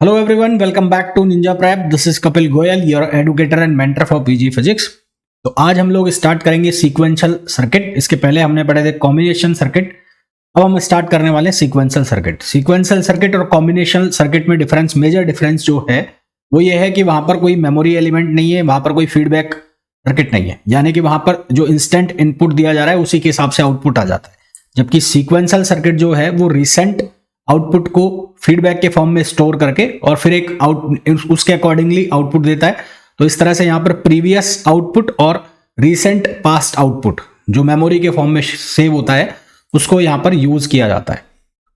Hello everyone, welcome back to Ninja Prep. This is Kapil Goyal, your educator and mentor for PG Physics. तो आज हम लोग start करेंगे sequential circuit. इसके पहले हमने पढ़े थे कॉम्बिनेशन सर्किट। अब हम स्टार्ट करने वाले हैं सीक्वेंशियल सर्किट। सीक्वेंशियल सर्किट और कॉम्बिनेशन सर्किट में डिफरेंस, मेजर डिफरेंस जो है वो ये है कि वहां पर कोई मेमोरी एलिमेंट नहीं है, वहां पर कोई फीडबैक सर्किट नहीं है, यानी कि वहां पर जो इंस्टेंट इनपुट दिया जा रहा है उसी के हिसाब से आउटपुट आ जाता है। जबकि सीक्वेंशियल सर्किट जो है वो रिसेंट आउटपुट को फीडबैक के फॉर्म में स्टोर करके और फिर एक उसके अकॉर्डिंगली आउटपुट देता है। तो इस तरह से यहाँ पर प्रीवियस आउटपुट और रीसेंट पास्ट आउटपुट जो मेमोरी के फॉर्म में सेव होता है उसको यहाँ पर यूज किया जाता है।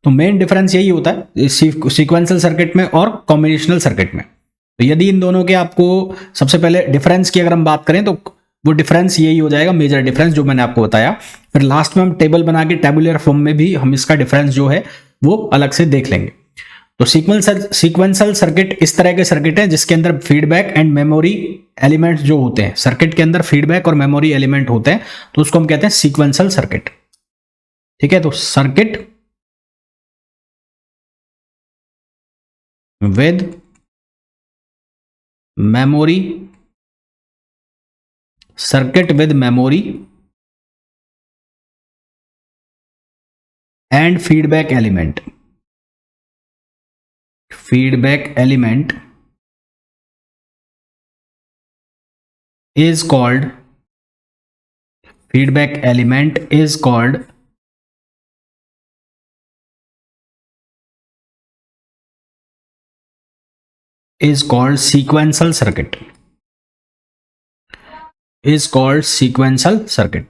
तो मेन डिफरेंस यही होता है सीक्वेंशियल सर्किट में और कॉम्बिनेशनल सर्किट में। तो यदि इन दोनों के आपको सबसे पहले डिफरेंस की अगर हम बात करें तो वो डिफरेंस यही हो जाएगा, मेजर डिफरेंस जो मैंने आपको बताया। फिर लास्ट में हम टेबल बना के टेबुलर फॉर्म में भी हम इसका डिफरेंस जो है वो अलग से देख लेंगे। तो सीक्वेंशियल सर्किट इस तरह के सर्किट है जिसके अंदर फीडबैक एंड मेमोरी एलिमेंट्स जो होते हैं, सर्किट के अंदर फीडबैक और मेमोरी एलिमेंट होते हैं, तो उसको हम कहते हैं सीक्वेंशियल सर्किट। ठीक है, तो circuit with memory, circuit with memory and feedback element is called sequential circuit,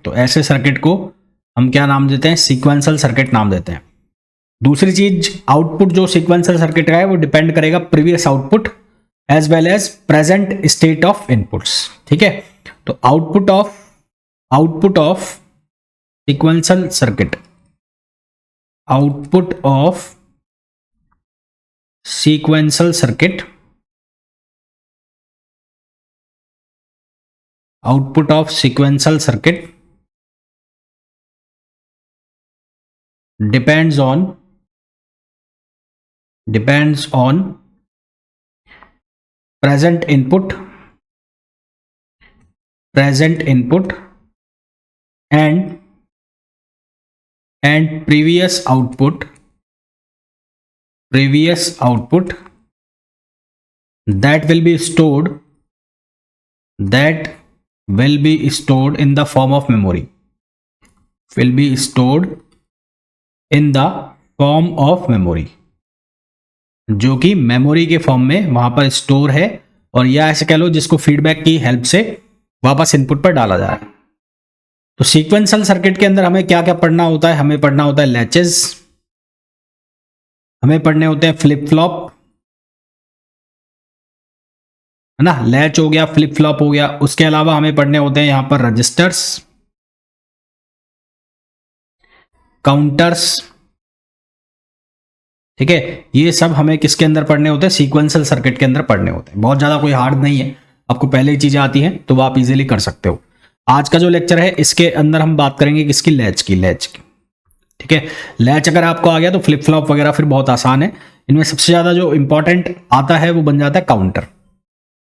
तो ऐसे सर्किट को हम क्या नाम देते हैं? सीक्वेंशियल सर्किट नाम देते हैं। दूसरी चीज, आउटपुट जो सीक्वेंशियल सर्किट का है वो डिपेंड करेगा previous output as well as present state of inputs. ठीक है, तो output of sequential circuit, depends on present input and previous output that will be stored in the form of memory, जो कि memory के form में वहां पर store है, और या ऐसे कह लो जिसको फीडबैक की हेल्प से वापस इनपुट पर डाला जा रहा है। तो सीक्वेंशियल सर्किट के अंदर हमें क्या क्या पढ़ना होता है? हमें पढ़ना होता है लैचेस, हमें पढ़ने होते हैं फ्लिप फ्लॉप, है ना, लैच हो गया, फ्लिप फ्लॉप हो गया। उसके अलावा हमें पढ़ने होते हैं यहां पर रजिस्टर्स, काउंटर्स। ठीक है, ये सब हमें किसके अंदर पढ़ने होते हैं? सीक्वेंशियल सर्किट के अंदर पढ़ने होते हैं। बहुत ज्यादा कोई हार्ड नहीं है, आपको पहले ही चीजें आती हैं तो वो आप इजीली कर सकते हो। आज का जो लेक्चर है इसके अंदर हम बात करेंगे किसकी? लैच की। ठीक है, लैच अगर आपको आ गया तो फ्लिप फ्लॉप वगैरह फिर बहुत आसान है। इनमें सबसे ज्यादा जो इंपॉर्टेंट आता है वो बन जाता है काउंटर।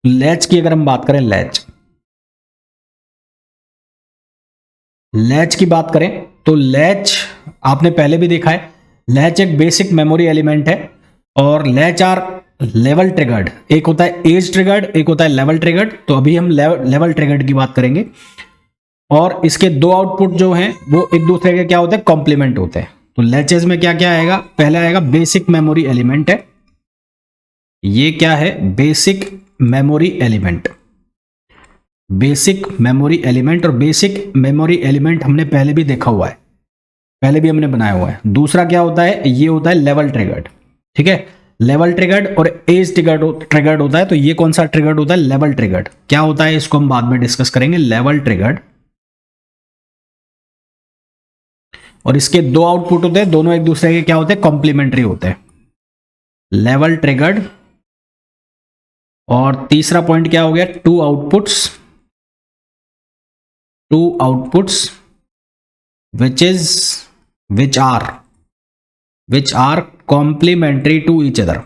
लैच की अगर हम बात करें, लैच की बात करें तो लैच आपने पहले भी देखा है, लैच एक बेसिक मेमोरी एलिमेंट है, और लैच आर लेवल ट्रिगर्ड। एक होता है एज ट्रिगर्ड, एक होता है लेवल ट्रिगर्ड। तो अभी हम लेवल ट्रिगर्ड की बात करेंगे। और इसके दो आउटपुट जो हैं वो एक दूसरे के क्या होते हैं? कॉम्प्लीमेंट होते हैं। तो लैचेस में क्या क्या आएगा? पहला आएगा बेसिक मेमोरी एलिमेंट है। ये क्या है? Basic memory element. और बेसिक मेमोरी एलिमेंट हमने पहले भी देखा हुआ है, पहले भी हमने बनाया हुआ है। दूसरा क्या होता है? ये होता है लेवल ट्रिगर्ड। ठीक है, लेवल ट्रिगर्ड और एज ट्रिगर्ड होता है। तो ये कौन सा ट्रिगर्ड होता है? Level triggered. क्या होता है इसको हम बाद में डिस्कस करेंगे। लेवल ट्रिगर्ड, और इसके दो आउटपुट होते हैं, दोनों एक दूसरे के क्या होते हैं? कॉम्प्लीमेंट्री होते हैं। Level triggered. और तीसरा पॉइंट क्या हो गया? Two outputs which are complementary to each other।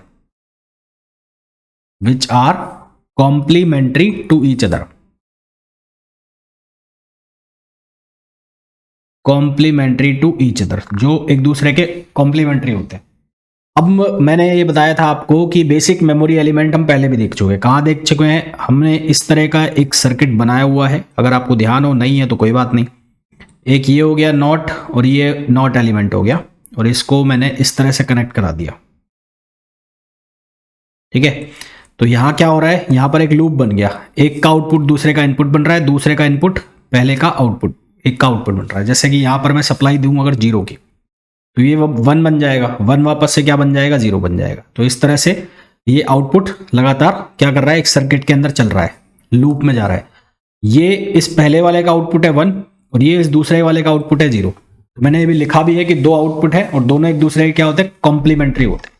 Which are complementary to each other, complementary to each other, जो एक दूसरे के कॉम्प्लीमेंट्री होते हैं। अब मैंने ये बताया था आपको कि बेसिक मेमोरी एलिमेंट हम पहले भी देख चुके हैं। कहाँ देख चुके हैं? हमने इस तरह का एक सर्किट बनाया हुआ है, अगर आपको ध्यान हो, नहीं है तो कोई बात नहीं। एक ये हो गया नॉट, और ये नॉट एलिमेंट हो गया, और इसको मैंने इस तरह से कनेक्ट करा दिया। ठीक है, तो यहाँ क्या हो रहा है, यहाँ पर एक लूप बन गया, एक का आउटपुट दूसरे का इनपुट बन रहा है, दूसरे का इनपुट पहले का आउटपुट, एक का आउटपुट बन रहा है। जैसे कि यहाँ पर मैं सप्लाई दूँ अगर 0 की, तो ये 1 बन जाएगा, 1 वापस से क्या बन जाएगा, 0 बन जाएगा। तो इस तरह से ये आउटपुट लगातार क्या कर रहा है, एक सर्किट के अंदर चल रहा है, लूप में जा रहा है। ये इस पहले वाले का आउटपुट है 1, और ये इस दूसरे वाले का आउटपुट है 0। तो मैंने ये भी लिखा भी है कि 2 आउटपुट है और दोनों एक दूसरे के क्या होते हैं, कॉम्प्लीमेंट्री होते हैं।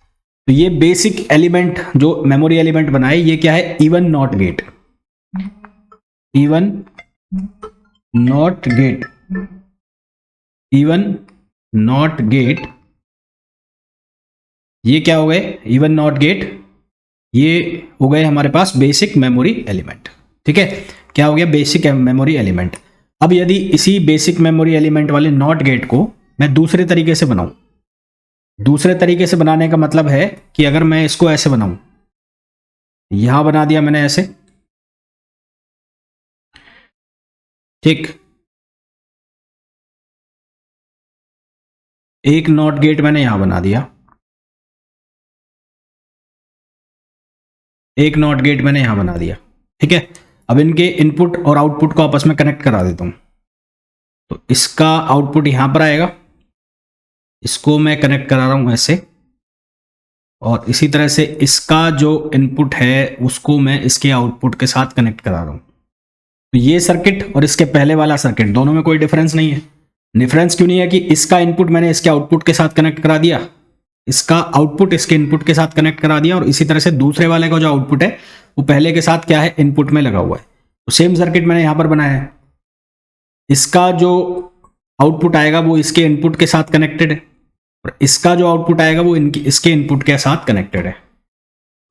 तो ये बेसिक एलिमेंट जो मेमोरी एलिमेंट बनाए, ये क्या है, even not gate, even not gate, even not gate, ये क्या हो गए, इवन नॉट गेट, ये हो गए हमारे पास बेसिक मेमोरी एलिमेंट। ठीक है, क्या हो गया, बेसिक मेमोरी एलिमेंट। अब यदि इसी बेसिक मेमोरी एलिमेंट वाले नॉट गेट को मैं दूसरे तरीके से बनाऊं, दूसरे तरीके से बनाने का मतलब है कि अगर मैं इसको ऐसे बनाऊं, यहां बना दिया मैंने ऐसे, ठीक, एक नॉट गेट मैंने यहां बना दिया, एक नॉट गेट मैंने यहां बना दिया। ठीक है, अब इनके इनपुट और आउटपुट को आपस में कनेक्ट करा देता हूं। तो इसका आउटपुट यहां पर आएगा, इसको मैं कनेक्ट करा रहा हूं ऐसे, और इसी तरह से इसका जो इनपुट है उसको मैं इसके आउटपुट के साथ कनेक्ट करा रहा हूं। तो ये सर्किट और इसके पहले वाला सर्किट, दोनों में कोई डिफरेंस नहीं है। डिफरेंस क्यों नहीं है कि इसका इनपुट मैंने इसके आउटपुट के साथ कनेक्ट करा दिया, इसका आउटपुट इसके इनपुट के साथ कनेक्ट करा दिया, और इसी तरह से दूसरे वाले का जो आउटपुट है वो पहले के साथ क्या है, इनपुट में लगा हुआ है। तो सेम सर्किट मैंने यहां पर बनाया है, इसका जो आउटपुट आएगा वो इसके इनपुट के साथ कनेक्टेड है, और इसका जो आउटपुट आएगा वो इसके इनपुट के साथ कनेक्टेड है।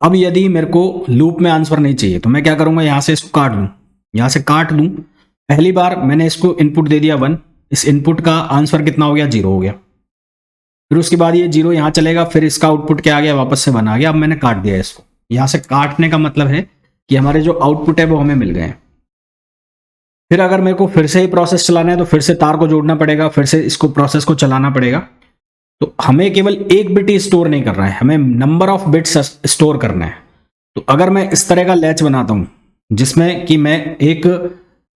अब यदि मेरे को लूप में आंसर नहीं चाहिए तो मैं क्या करूंगा, यहां से इसको काट दूं, यहां से काट दूं। पहली बार मैंने इसको इनपुट दे दिया 1, इस इनपुट का आंसर कितना हो गया, 0 हो गया। फिर उसके बाद ये 0 यहां चलेगा, फिर इसका आउटपुट क्या आ गया, वापस से 1 आ गया। अब मैंने काट दिया इसको, यहां से काटने का मतलब है कि हमारे जो आउटपुट है वो हमें मिल गए हैं। फिर अगर मेरे को फिर से ही प्रोसेस चलाना है तो फिर से तार को जोड़ना पड़ेगा, फिर से इसको प्रोसेस को चलाना पड़ेगा। तो हमें केवल एक बिट ही स्टोर नहीं करना है, हमें नंबर ऑफ बिट्स स्टोर करना है। तो अगर मैं इस तरह का लैच बनाता हूं जिसमें कि मैं एक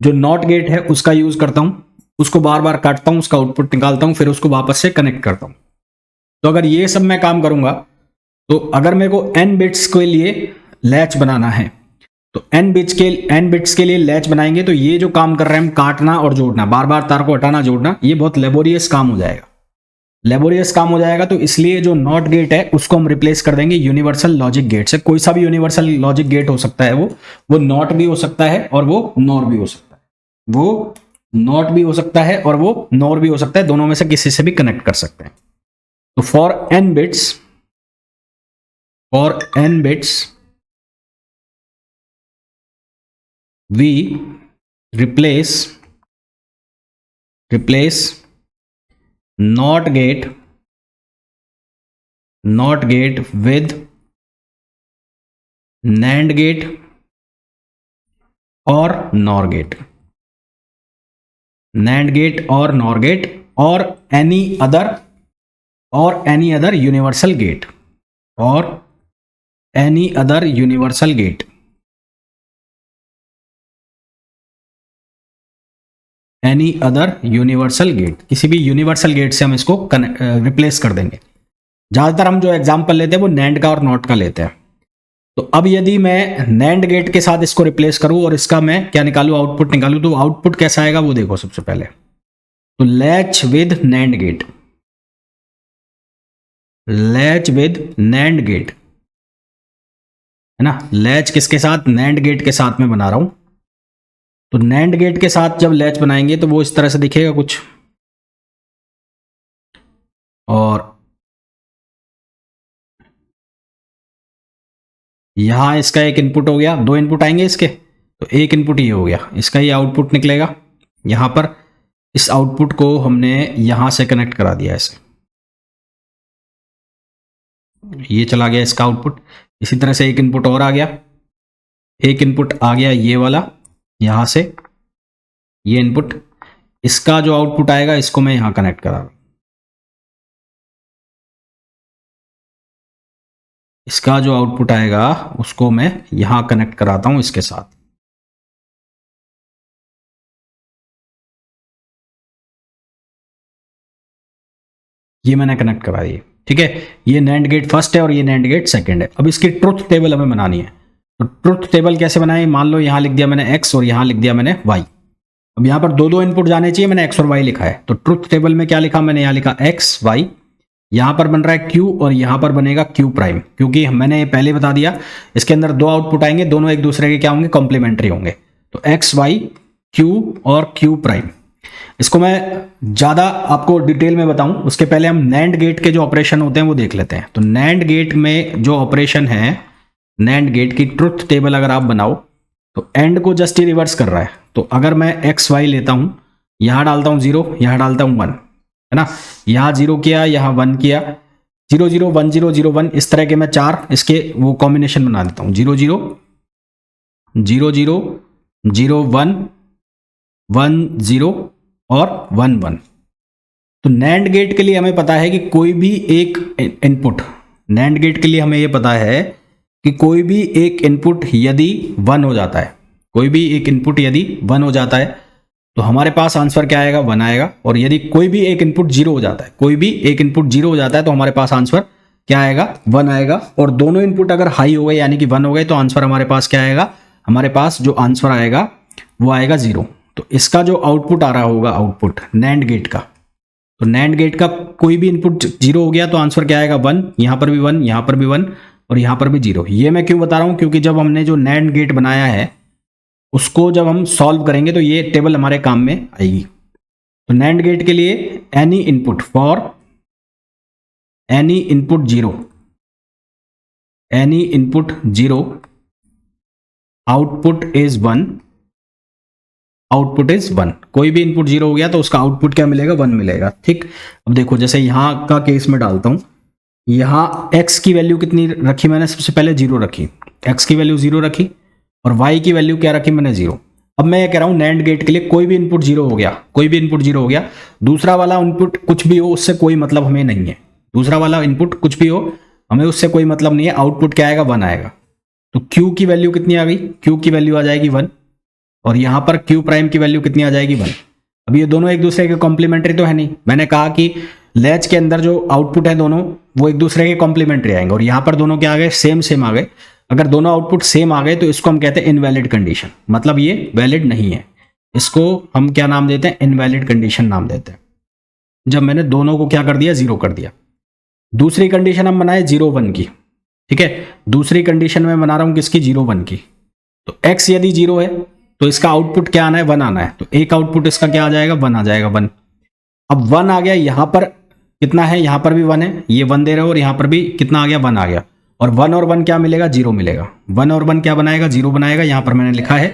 जो नॉट गेट है उसका यूज करता हूं, उसको बार बार काटता हूं, उसका आउटपुट निकालता हूं, फिर उसको वापस से कनेक्ट करता हूं। तो अगर ये सब मैं काम करूंगा, तो अगर मेरे को n बिट्स के लिए लैच बनाना है, तो n बिट्स के लिए लैच बनाएंगे, तो ये जो काम कर रहे हैं हम, काटना और जोड़ना, बार बार तार को हटाना जोड़ना, ये बहुत लेबोरियस काम हो जाएगा, लेबोरियस काम हो जाएगा। तो इसलिए जो नॉट गेट है उसको हम रिप्लेस कर देंगे यूनिवर्सल लॉजिक गेट से। कोई सा भी यूनिवर्सल लॉजिक गेट हो सकता है, वो नॉट भी हो सकता है और वो नॉर भी हो सकता है, वो नॉट भी हो सकता है और वो नॉर भी हो सकता है, दोनों में से किसी से भी कनेक्ट कर सकते हैं। तो for n bits we replace not gate with NAND gate और NOR gate, NAND gate और NOR gate और any other universal gate, और any other universal gate, any other universal gate, किसी भी यूनिवर्सल गेट से हम इसको रिप्लेस कर देंगे। ज्यादातर हम जो एग्जांपल लेते हैं वो नैंड का और नॉट का लेते हैं। तो अब यदि मैं नैंड गेट के साथ इसको रिप्लेस करूं और इसका मैं क्या निकालूं, आउटपुट निकालूं, तो आउटपुट कैसा आएगा वो देखो। सबसे पहले तो latch with NAND gate, latch with NAND gate है ना, लैच किसके साथ, नैंड गेट के साथ में बना रहा हूं। तो नैंड गेट के साथ जब लैच बनाएंगे तो वो इस तरह से दिखेगा कुछ, और यहाँ इसका एक इनपुट हो गया, दो इनपुट आएंगे इसके, तो एक इनपुट ये हो गया, इसका ये आउटपुट निकलेगा। यहाँ पर इस आउटपुट को हमने यहाँ से कनेक्ट करा दिया ऐसे, ये चला गया इसका आउटपुट। इसी तरह से एक इनपुट और आ गया, एक इनपुट आ गया ये वाला, यहाँ से ये इनपुट, इसका जो आउटपुट आएगा इसको मैं यहाँ कनेक्ट करा रहा हूँ, इसका जो आउटपुट आएगा उसको मैं यहाँ कनेक्ट कराता हूँ इसके साथ। ये मैंने कनेक्ट करा दिए, ठीक है। ये नैंड गेट फर्स्ट है और ये नैंड गेट सेकंड है। अब इसकी ट्रुथ टेबल हमें बनानी है। तो ट्रुथ टेबल कैसे बनाए, मान लो यहाँ लिख दिया मैंने x और यहाँ लिख दिया मैंने y। अब यहाँ पर दो दो इनपुट जाने चाहिए, मैंने x और y लिखा है। तो ट्रुथ टेबल में क्या लिखा, मैंने यहाँ लिखा x y, यहाँ पर बन रहा है q और यहाँ पर बनेगा q प्राइम, क्योंकि मैंने ये पहले बता दिया इसके अंदर दो आउटपुट आएंगे, दोनों एक दूसरे के क्या होंगे, कॉम्प्लीमेंट्री होंगे। तो x y q और q प्राइम। इसको मैं ज़्यादा आपको डिटेल में बताऊं उसके पहले हम नैंड गेट के जो ऑपरेशन होते हैं वो देख लेते हैं। तो नैंड गेट में जो ऑपरेशन है, नैंड गेट की ट्रुथ टेबल अगर आप बनाओ तो एंड को जस्ट ही रिवर्स कर रहा है। तो अगर मैं एक्स वाई लेता हूँ, यहाँ डालता हूँ 0, यहाँ डालता हूँ 1, है ना, यहाँ 0 किया, यहाँ 1 किया, 0 0 1 0 0 1, इस तरह के मैं 4 इसके वो कॉम्बिनेशन बना देता हूँ, 0 0 0 0 0 1 1 0 और 1 1। तो नैंड गेट के लिए हमें पता है कि कोई भी एक इनपुट, नैंड गेट के लिए हमें यह पता है कि कोई भी एक इनपुट यदि 1 हो जाता है, कोई भी एक इनपुट यदि 1 हो जाता है तो हमारे पास आंसर क्या आएगा, 1 आएगा। और यदि कोई भी एक इनपुट 0 हो जाता है, कोई भी एक इनपुट 0 हो जाता है तो हमारे पास आंसर क्या आएगा, 1 आएगा। और दोनों इनपुट अगर हाई हो गए यानी कि 1 हो गए तो आंसर हमारे पास क्या आएगा, हमारे पास जो आंसर आएगा वो आएगा 0। तो इसका जो आउटपुट आ रहा होगा, आउटपुट नैंड गेट का, तो नैंड गेट का कोई भी इनपुट 0 हो गया तो आंसर क्या आएगा, 1, यहाँ पर भी 1, यहाँ पर भी 1 और यहाँ पर भी 0। ये मैं क्यों बता रहा हूँ, क्योंकि जब हमने जो नैंड गेट बनाया है उसको जब हम सॉल्व करेंगे तो ये टेबल हमारे काम में आएगी। तो नैंड गेट के लिए any input, for any input 0, any input 0, output is 1, output is 1। कोई भी इनपुट 0 हो गया तो उसका आउटपुट क्या मिलेगा, 1 मिलेगा, ठीक। अब देखो जैसे यहाँ का केस में डालता हूँ, यहाँ x की वैल्यू कितनी रखी मैंने, सबसे पहले 0 रखी, x की वैल्यू 0 रखी और y की वैल्यू क्या रखी मैंने, 0। अब मैं ये कह रहा हूँ नैंड गेट के लिए कोई भी इनपुट 0 हो गया, कोई भी इनपुट 0 हो गया, दूसरा वाला इनपुट कुछ भी हो उससे कोई मतलब हमें नहीं है, दूसरा वाला इनपुट कुछ भी हो हमें उससे कोई मतलब नहीं है, आउटपुट क्या आएगा, 1 आएगा। तो q की वैल्यू कितनी आ गई, q की वैल्यू आ जाएगी 1 और यहाँ पर q प्राइम की वैल्यू कितनी आ जाएगी, 1। अब ये दोनों एक दूसरे के कॉम्प्लीमेंट्री तो है नहीं, मैंने कहा कि लैच के अंदर जो आउटपुट है दोनों वो एक दूसरे के कॉम्प्लीमेंट्री आएंगे और यहाँ पर दोनों क्या आ गए, सेम सेम आ गए। अगर दोनों आउटपुट सेम आ गए तो इसको हम कहते हैं इनवैलिड कंडीशन, मतलब ये वैलिड नहीं है, इसको हम क्या नाम देते हैं, इनवैलिड कंडीशन नाम देते हैं, जब मैंने दोनों को क्या कर दिया, 0 कर दिया। दूसरी कंडीशन हम बनाए 0 1 की, ठीक है, दूसरी कंडीशन में बना रहा हूं किसकी, 0 1 की। तो x यदि 0 है तो इसका आउटपुट क्या आना है, 1 आना है, तो एक आउटपुट इसका क्या आ जाएगा, 1 आ जाएगा, 1। अब 1 आ गया, यहां पर कितना है, यहां पर भी 1 है, ये 1 दे रहे हो और यहां पर भी कितना आ गया, 1 आ गया। और 1 और 1 क्या मिलेगा, 0 मिलेगा, 1 और 1 क्या बनाएगा, 0 बनाएगा। यहां पर मैंने लिखा है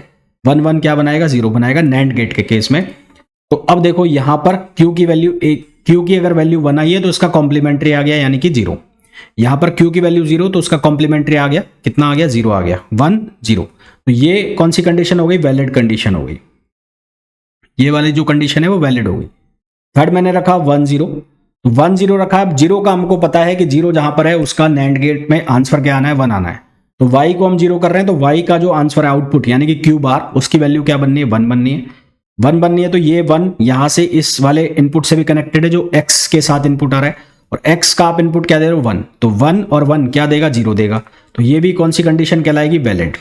1 1 क्या बनाएगा, 0 बनाएगा नैंड गेट के केस में। तो अब देखो यहां पर q की वैल्यू, q की अगर वैल्यू 1 आई है तो इसका कॉम्प्लीमेंट्री आ गया यानी कि 0। यहां पर q की वैल्यू 0 तो उसका कॉम्प्लीमेंट्री आ गया, कितना आ गया, 0 आ गया, 1 0। तो ये कौन सी कंडीशन हो गई, वैलिड कंडीशन हो गई, ये वाली जो कंडीशन है वो वैलिड हो गई। थर्ड मैंने रखा 1 0, तो 1 0 रखा। अब 0 का हमको पता है कि 0 जहां पर है उसका नैंड गेट में आंसर क्या आना है, 1 आना है। तो y को हम 0 कर रहे हैं तो y का जो आंसर है आउटपुट यानी कि q बार, उसकी वैल्यू क्या बननी है, 1 बननी है, 1 बननी है। तो ये 1 यहां से इस वाले इनपुट से भी कनेक्टेड है जो x के साथ इनपुट आ रहा है और x का आप इनपुट क्या दे रहे हो, 1। तो 1 और 1 क्या देगा, 0 देगा। तो ये भी कौन सी कंडीशन कहलाएगी, वैलिड।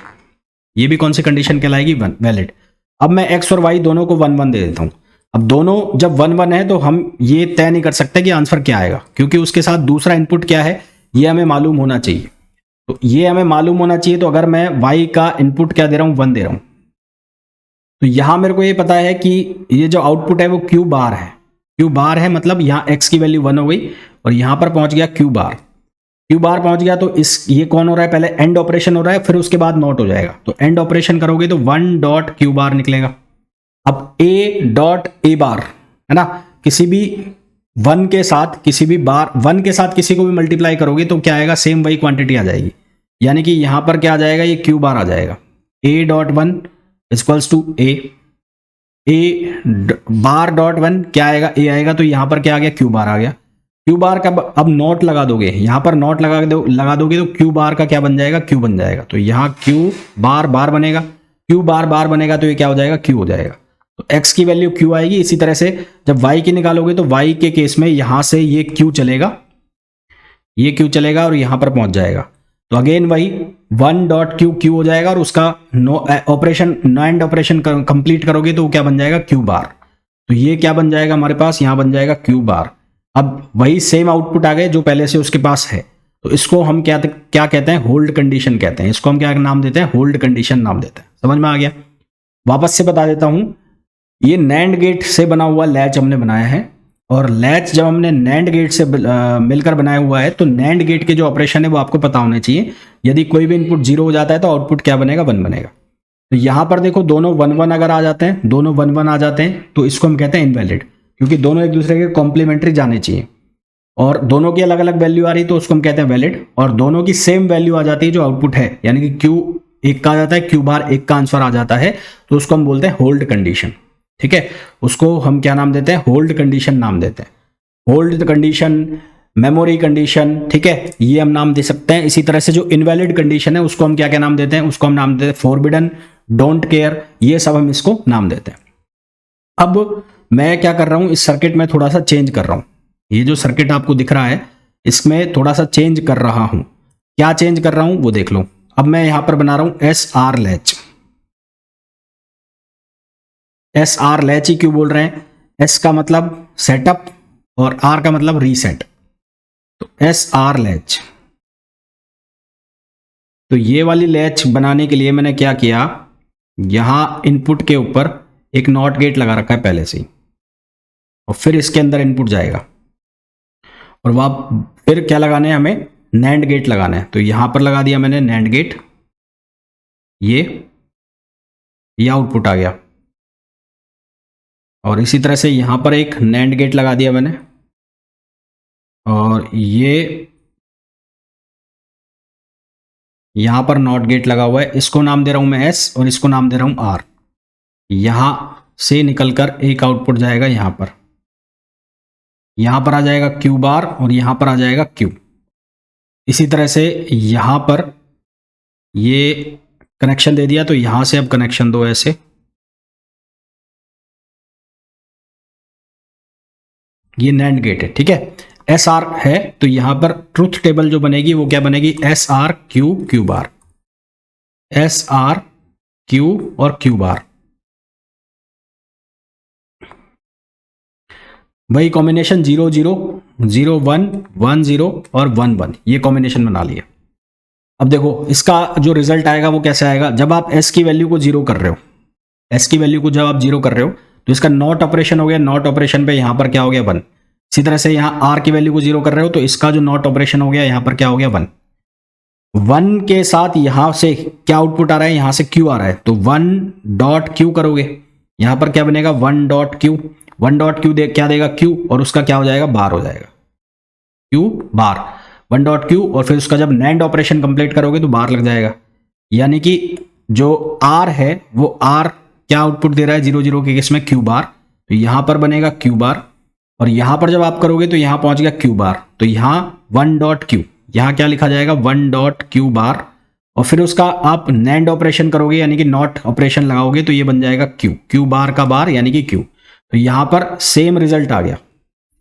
ये भी कौन सी कंडीशन कहलाएगी, वैलिड। अब मैं x और y दोनों को 1 1 दे देता हूं। अब दोनों जब 1 1 है तो हम ये तय नहीं कर सकते कि आंसर क्या आएगा, क्योंकि उसके साथ दूसरा इनपुट क्या है ये हमें मालूम होना चाहिए। तो ये हमें मालूम होना चाहिए। तो अगर मैं y का इनपुट क्या दे रहा हूं, 1 दे रहा हूं, तो यहां मेरे को ये पता है कि ये जो आउटपुट है वो q बार है, q बार है, मतलब यहां x की वैल्यू 1 हो गई और यहां पर पहुंच गया q बार। क्यू बार पहुंच गया तो इस ये कौन हो रहा है, पहले एंड ऑपरेशन हो रहा है, फिर उसके बाद नॉट हो जाएगा, तो एंड ऑपरेशन करोगे तो 1 डॉट क्यू बार निकलेगा। अब ए डॉट ए बार है ना, किसी भी वन के साथ किसी भी बार वन के साथ किसी को भी मल्टीप्लाई करोगे तो क्या आएगा, सेम वही क्वांटिटी आ जाएगी, यानी कि यहां पर क्या आ जाएगा, ये क्यू बार आ जाएगा। A dot one equals to A bar dot one क्या आएगा, ए आएगा, तो यहां पर क्या आ गया, क्यू बार आ गया। क्यू बार का अब नॉट लगा दोगे, यहां पर नॉट लगा दोगे तो क्यू बार का क्या बन जाएगा, क्यू बन जाएगा, तो यहां क्यू बार बार बनेगा, क्यू बार बार बनेगा तो ये क्या हो जाएगा, क्यू हो जाएगा। तो x की वैल्यू q आएगी। इसी तरह से जब y की निकालोगे तो y के केस में यहां से ये q चलेगा, ये q चलेगा और यहां पर पहुंच जाएगा, तो अगेन वही 1 डॉट क्यू क्यू हो जाएगा और उसका ऑपरेशन नॉट ऑपरेशन कंप्लीट करोगे तो क्या बन जाएगा, q बार। तो ये क्या बन जाएगा हमारे पास, यहां बन जाएगा q बार। अब वही सेम आउटपुट आ गए जो पहले से उसके पास है, तो इसको हम क्या कहते हैं, होल्ड कंडीशन कहते हैं। इसको हम क्या नाम देते हैं, होल्ड कंडीशन नाम देते हैं। समझ में आ गया। वापस से बता देता हूं, ये नैंड गेट से बना हुआ लैच हमने बनाया है, और लैच जब हमने नैंड गेट से मिलकर बनाया हुआ है तो नैंड गेट के जो ऑपरेशन है वो आपको पता होने चाहिए। यदि कोई भी इनपुट 0 हो जाता है तो आउटपुट क्या बनेगा, 1 बनेगा। तो यहां पर देखो दोनों 1 1 अगर आ जाते हैं, दोनों 1 1 आ जाते हैं तो इसको हम कहते हैं इनवैलिड, क्योंकि दोनों एक दूसरे के कॉम्प्लीमेंट्री जाने चाहिए, और दोनों की अलग अलग वैल्यू आ रही तो उसको हम कहते हैं वैलिड, और दोनों की सेम वैल्यू आ जाती है जो आउटपुट है, यानी कि क्यू एक का आ जाता है, क्यू बार एक का आंसर आ जाता है, तो उसको हम बोलते हैं होल्ड कंडीशन। ठीक है, उसको हम क्या नाम देते हैं, होल्ड कंडीशन नाम देते हैं। होल्ड कंडीशन, मेमोरी कंडीशन, ठीक है, ये हम नाम दे सकते हैं। इसी तरह से जो इनवैलिड कंडीशन है उसको हम क्या क्या नाम देते हैं, उसको हम नाम देते हैं फॉरबिडन, डोंट केयर, ये सब हम इसको नाम देते हैं। अब मैं क्या कर रहा हूं, इस सर्किट में थोड़ा सा चेंज कर रहा हूं। ये जो सर्किट आपको दिख रहा है इसमें थोड़ा सा चेंज कर रहा हूं। क्या चेंज कर रहा हूं वो देख लो। अब मैं यहां पर बना रहा हूं S R latch. S R latch ही क्यों बोल रहे हैं, एस का मतलब सेटअप और आर का मतलब रीसेट, तो एस आर लैच। तो ये वाली लैच बनाने के लिए मैंने क्या किया, यहां इनपुट के ऊपर एक नॉट गेट लगा रखा है पहले से ही, और फिर इसके अंदर इनपुट जाएगा, और वहां फिर क्या लगाने हैं हमें, नैंड गेट लगाना है। तो यहां पर लगा दिया मैंने नैंड गेट, ये आउटपुट आ गया, और इसी तरह से यहां पर एक नैंड गेट लगा दिया मैंने, और ये यहां पर नॉट गेट लगा हुआ है, इसको नाम दे रहा हूं मैं एस और इसको नाम दे रहा हूं आर। यहां से निकलकर एक आउटपुट जाएगा यहां पर आ जाएगा क्यू बार और यहां पर आ जाएगा क्यू। इसी तरह से यहां पर ये कनेक्शन दे दिया, तो यहां से अब कनेक्शन दो ऐसे, ये नैंड गेट है। ठीक है, एस आर है तो यहां पर ट्रुथ टेबल जो बनेगी वो क्या बनेगी, S R Q Q bar, S R Q और क्यू बार, वही कॉम्बिनेशन 0 0 0 1 1 0 और 1 1, ये कॉम्बिनेशन बना लिया। अब देखो इसका जो रिजल्ट आएगा वो कैसे आएगा, जब आप एस की वैल्यू को 0 कर रहे हो, एस की वैल्यू को जब आप 0 कर रहे हो तो इसका नॉट ऑपरेशन हो गया, नॉट ऑपरेशन पे यहां पर क्या हो गया, 1। इसी तरह से यहां आर की वैल्यू को 0 कर रहे हो तो इसका जो नॉट ऑपरेशन हो गया यहां पर क्या हो गया, 1। 1 के साथ यहां से क्या आउटपुट आ रहा है, यहां से क्यू आ रहा है, तो 1 डॉट क्यू करोगे, यहां पर क्या बनेगा, 1 डॉट क्यू। 1 डॉट क्यू क्या देगा, क्यू, और उसका क्या हो जाएगा, बार हो जाएगा, क्यू बार, 1 डॉट क्यू, और फिर उसका जब नैंड ऑपरेशन कंप्लीट करोगे तो बार लग जाएगा। यानी कि जो आर है वो आर क्या आउटपुट दे रहा है 0 0 के केस में, क्यू बार, तो यहां पर बनेगा क्यू बार, और यहां पर जब आप करोगे तो यहां पहुंच गया क्यू बार, तो यहां 1 डॉट क्यू, यहां क्या लिखा जाएगा, 1 डॉट क्यू बार, और फिर उसका आप नैंड ऑपरेशन करोगे यानी कि नॉट ऑपरेशन लगाओगे तो ये बन जाएगा क्यू, क्यू बार का बार यानी कि क्यू। तो यहां पर सेम रिजल्ट आ गया,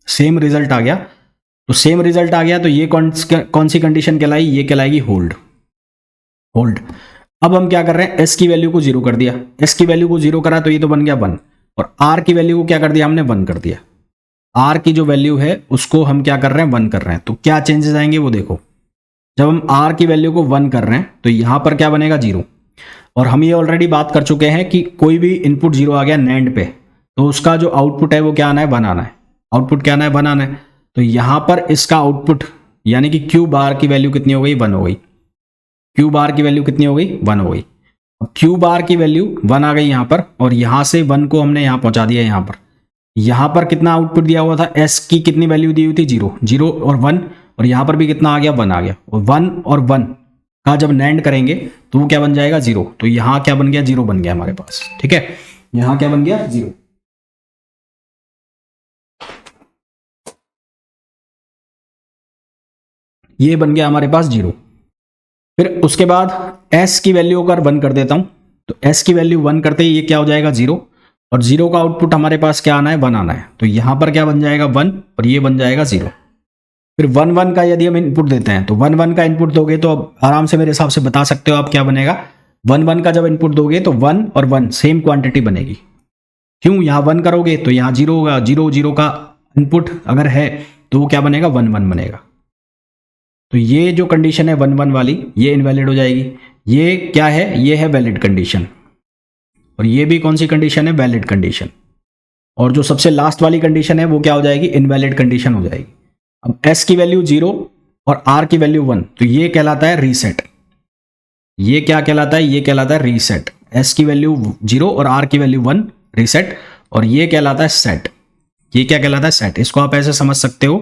सेम रिजल्ट आ गया, तो सेम रिजल्ट आ गया, तो ये कौन सी कंडीशन कहलाई, ये कहलाएगी होल्ड, होल्ड। अब हम क्या कर रहे हैं, एस की वैल्यू को 0 कर दिया, एस की वैल्यू को 0 करा तो ये तो बन गया 1, और आर की वैल्यू को क्या कर दिया हमने, 1 कर दिया। आर की जो वैल्यू है उसको हम क्या कर रहे हैं, 1 कर रहे हैं, तो क्या चेंजेस आएंगे वो देखो। जब हम आर की वैल्यू को 1 कर रहे हैं तो यहां पर क्या बनेगा, 0, और हम ये ऑलरेडी बात कर चुके हैं कि कोई भी इनपुट 0 आ गया नैंड पे तो उसका जो आउटपुट है वो क्या आना है, 1 आना है, आउटपुट क्या आना है, 1 आना है। तो यहां पर इसका आउटपुट यानी कि क्यू बार की वैल्यू कितनी हो गई, 1 हो गई। क्यू बार की वैल्यू कितनी हो गई, 1 हो गई। अब क्यू बार की वैल्यू 1 आ गई यहाँ पर, और यहाँ से 1 को हमने यहाँ पहुँचा दिया यहाँ पर। यहाँ पर कितना आउटपुट दिया हुआ था, एस की कितनी वैल्यू दी हुई थी, 0 0 और 1, और यहाँ पर भी कितना आ गया, 1 आ गया। और 1 और 1 का जब नैंड करेंगे तो वो क्या बन जाएगा, 0। तो यहाँ क्या बन गया, 0 बन गया हमारे पास। ठीक है, यहाँ क्या बन गया, 0। ये बन गया हमारे पास 0। फिर उसके बाद s की वैल्यू अगर 1 कर देता हूं, तो s की वैल्यू 1 करते ही ये क्या हो जाएगा, 0। और 0 का आउटपुट हमारे पास क्या आना है, 1 आना है। तो यहां पर क्या बन जाएगा, 1, और ये बन जाएगा 0। फिर 1 1 का यदि हम इनपुट देते हैं, तो 1 1 का इनपुट दोगे तो अब आराम से मेरे हिसाब से बता सकते हो आप क्या बनेगा। 1 1 का जब इनपुट दोगे तो 1 और 1 सेम क्वांटिटी बनेगी। क्यों, यहाँ 1 करोगे तो यहाँ 0 होगा। 0 0 का इनपुट अगर है तो वो क्या बनेगा, 1 1 बनेगा। तो ये जो कंडीशन है 1 1 वाली, ये इनवैलिड हो जाएगी। ये क्या है, ये है वैलिड कंडीशन। और ये भी कौन सी कंडीशन है, वैलिड कंडीशन। और जो सबसे लास्ट वाली कंडीशन है वो क्या हो जाएगी, इनवैलिड कंडीशन हो जाएगी। अब s की वैल्यू 0 और r की वैल्यू 1, तो ये कहलाता है रीसेट। ये क्या कहलाता है, ये कहलाता है रीसेट। s की वैल्यू 0 और r की वैल्यू 1, रीसेट। और ये कहलाता है सेट। ये क्या कहलाता है, सेट। इसको आप ऐसे समझ सकते हो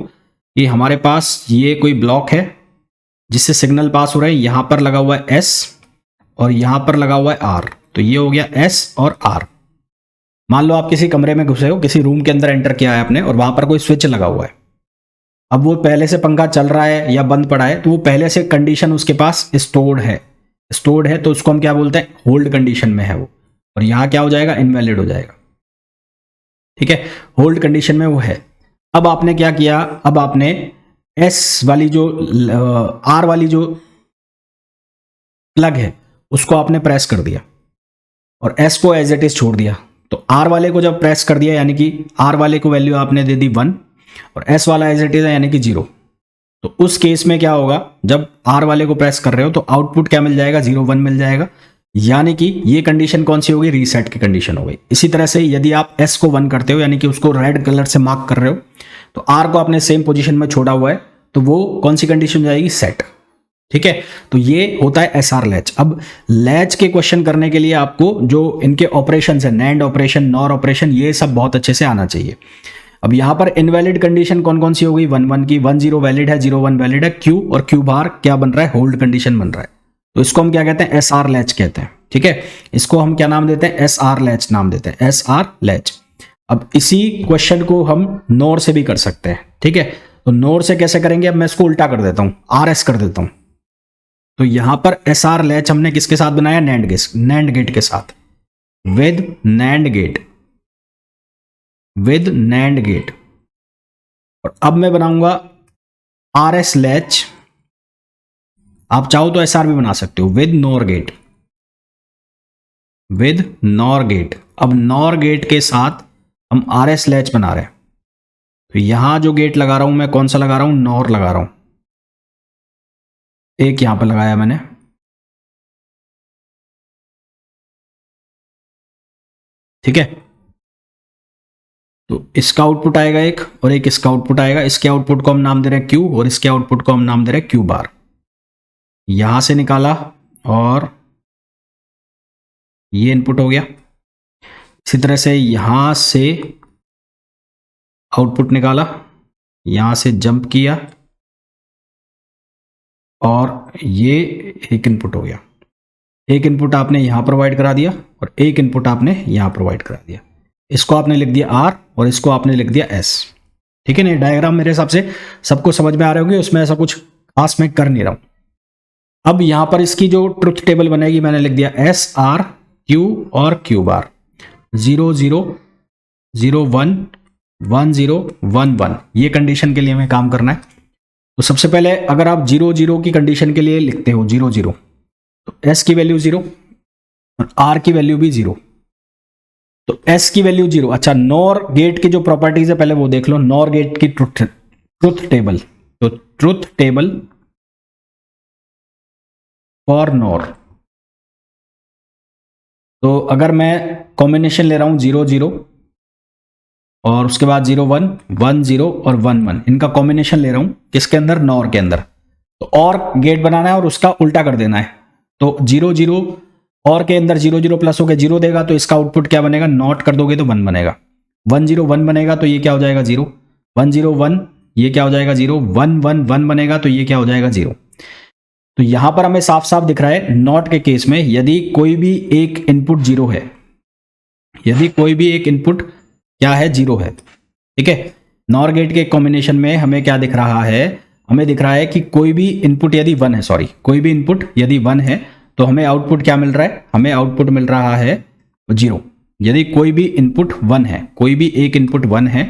कि हमारे पास ये कोई ब्लॉक है जिससे सिग्नल पास हो रहा है, यहां पर लगा हुआ है S और यहां पर लगा हुआ है R। तो ये हो गया S और R। मान लो आप किसी कमरे में घुसे हो, किसी रूम के अंदर एंटर किया है आपने, और वहां पर कोई स्विच लगा हुआ है। अब वो पहले से पंखा चल रहा है या बंद पड़ा है, तो वो पहले से कंडीशन उसके पास स्टोर्ड है, तो उसको हम क्या बोलते हैं, होल्ड कंडीशन में है वो। और यहां क्या हो जाएगा, इनवैलिड हो जाएगा। ठीक है, होल्ड कंडीशन में वो है। अब आपने क्या किया, अब आपने S वाली जो R वाली जो प्लग है उसको आपने प्रेस कर दिया और S को एज इट इज छोड़ दिया। तो R वाले को जब प्रेस कर दिया, यानी कि R वाले को वैल्यू आपने दे दी 1 और S वाला एज इट इज है यानी कि 0। तो उस केस में क्या होगा, जब R वाले को प्रेस कर रहे हो तो आउटपुट क्या मिल जाएगा, 0 1 मिल जाएगा। यानी कि ये कंडीशन कौन सी होगी, रीसेट की कंडीशन हो गई। इसी तरह से यदि आप S को 1 करते हो, यानी कि उसको रेड कलर से मार्क कर रहे हो, तो R को आपने सेम पोजीशन में छोड़ा हुआ है, तो वो कौन सी कंडीशन जाएगी, सेट। ठीक है, तो ये होता है SR लैच। अब लैच के क्वेश्चन करने के लिए आपको जो इनके ऑपरेशन है, नैंड ऑपरेशन, नॉर ऑपरेशन, ये सब बहुत अच्छे से आना चाहिए। अब यहां पर इनवैलिड कंडीशन कौन कौन सी हो गई, 1 1 की, 1 0 वैलिड है, 0 1 वैलिड है। क्यू और क्यू बार क्या बन रहा है, होल्ड कंडीशन बन रहा है। तो इसको हम क्या कहते हैं, SR लैच कहते हैं। ठीक है, इसको हम क्या नाम देते हैं, SR लैच नाम देते हैं, SR लैच। अब इसी क्वेश्चन को हम नोर से भी कर सकते हैं। ठीक है, तो नोर से कैसे करेंगे, अब मैं इसको उल्टा कर देता हूं, RS कर देता हूं। तो यहां पर SR लैच हमने किसके साथ बनाया, नैंड गेट के साथ, विद नैंड गेट। और अब मैं बनाऊंगा RS लैच। आप चाहो तो SR भी बना सकते हो, विद नॉर गेट। अब नॉर गेट के साथ हम RS लैच बना रहे हैं। तो यहां जो गेट लगा रहा हूं मैं, कौन सा लगा रहा हूं, नॉर लगा रहा हूं। एक यहां पर लगाया मैंने। ठीक है, तो इसका आउटपुट आएगा एक, और एक इसका आउटपुट आएगा। इसके आउटपुट को हम नाम दे रहे हैं क्यू, और इसके आउटपुट को हम नाम दे रहे हैं क्यू बार। यहां से निकाला और ये इनपुट हो गया। इसी तरह से यहां से आउटपुट निकाला, यहां से जंप किया और ये एक इनपुट हो गया। एक इनपुट आपने यहां प्रोवाइड करा दिया और एक इनपुट आपने यहां प्रोवाइड करा दिया। इसको आपने लिख दिया R और इसको आपने लिख दिया S। ठीक है ना, डायग्राम मेरे हिसाब से सबको समझ में आ रहे होंगे, उसमें ऐसा कुछ खास मैं कर नहीं रहा हूं। अब यहां पर इसकी जो ट्रुथ टेबल बनेगी, मैंने लिख दिया S R Q और Q बार, 0 0 0 1 1 0 1 1। ये कंडीशन के लिए हमें काम करना है। तो सबसे पहले अगर आप 0 0 की कंडीशन के लिए लिखते हो 0 0, तो S की वैल्यू 0 और R की वैल्यू भी 0। तो S की वैल्यू 0। अच्छा, नॉर गेट की जो प्रॉपर्टीज है पहले वो देख लो। नॉर गेट की ट्रुथ टेबल, तो ट्रुथ टेबल फॉर नॉर। तो अगर मैं कॉम्बिनेशन ले रहा हूं 0 0 और उसके बाद 0 1 1 0 और 1 1 इनका कॉम्बिनेशन ले रहा हूँ किसके अंदर, नॉर के अंदर। तो और गेट बनाना है और उसका उल्टा कर देना है। तो 0 0 और के अंदर 0 0 प्लस हो गया 0 देगा, तो इसका आउटपुट क्या बनेगा, नॉट कर दोगे तो 1 बनेगा। 1 0 1 बनेगा तो ये क्या हो जाएगा 0, 1 0 1 ये क्या हो जाएगा 0, 1 1 1 बनेगा तो ये क्या हो जाएगा 0। तो यहां पर हमें साफ साफ दिख रहा है नॉट के केस में यदि कोई भी एक इनपुट 0 है, यदि कोई भी एक इनपुट क्या है 0 है, ठीक है। नॉर गेट के कॉम्बिनेशन में हमें क्या दिख रहा है, हमें दिख रहा है कि कोई भी इनपुट यदि 1 है, सॉरी कोई भी इनपुट यदि 1 है तो हमें आउटपुट क्या मिल रहा है, हमें आउटपुट मिल रहा है 0। यदि कोई भी इनपुट 1 है, कोई भी एक इनपुट 1 है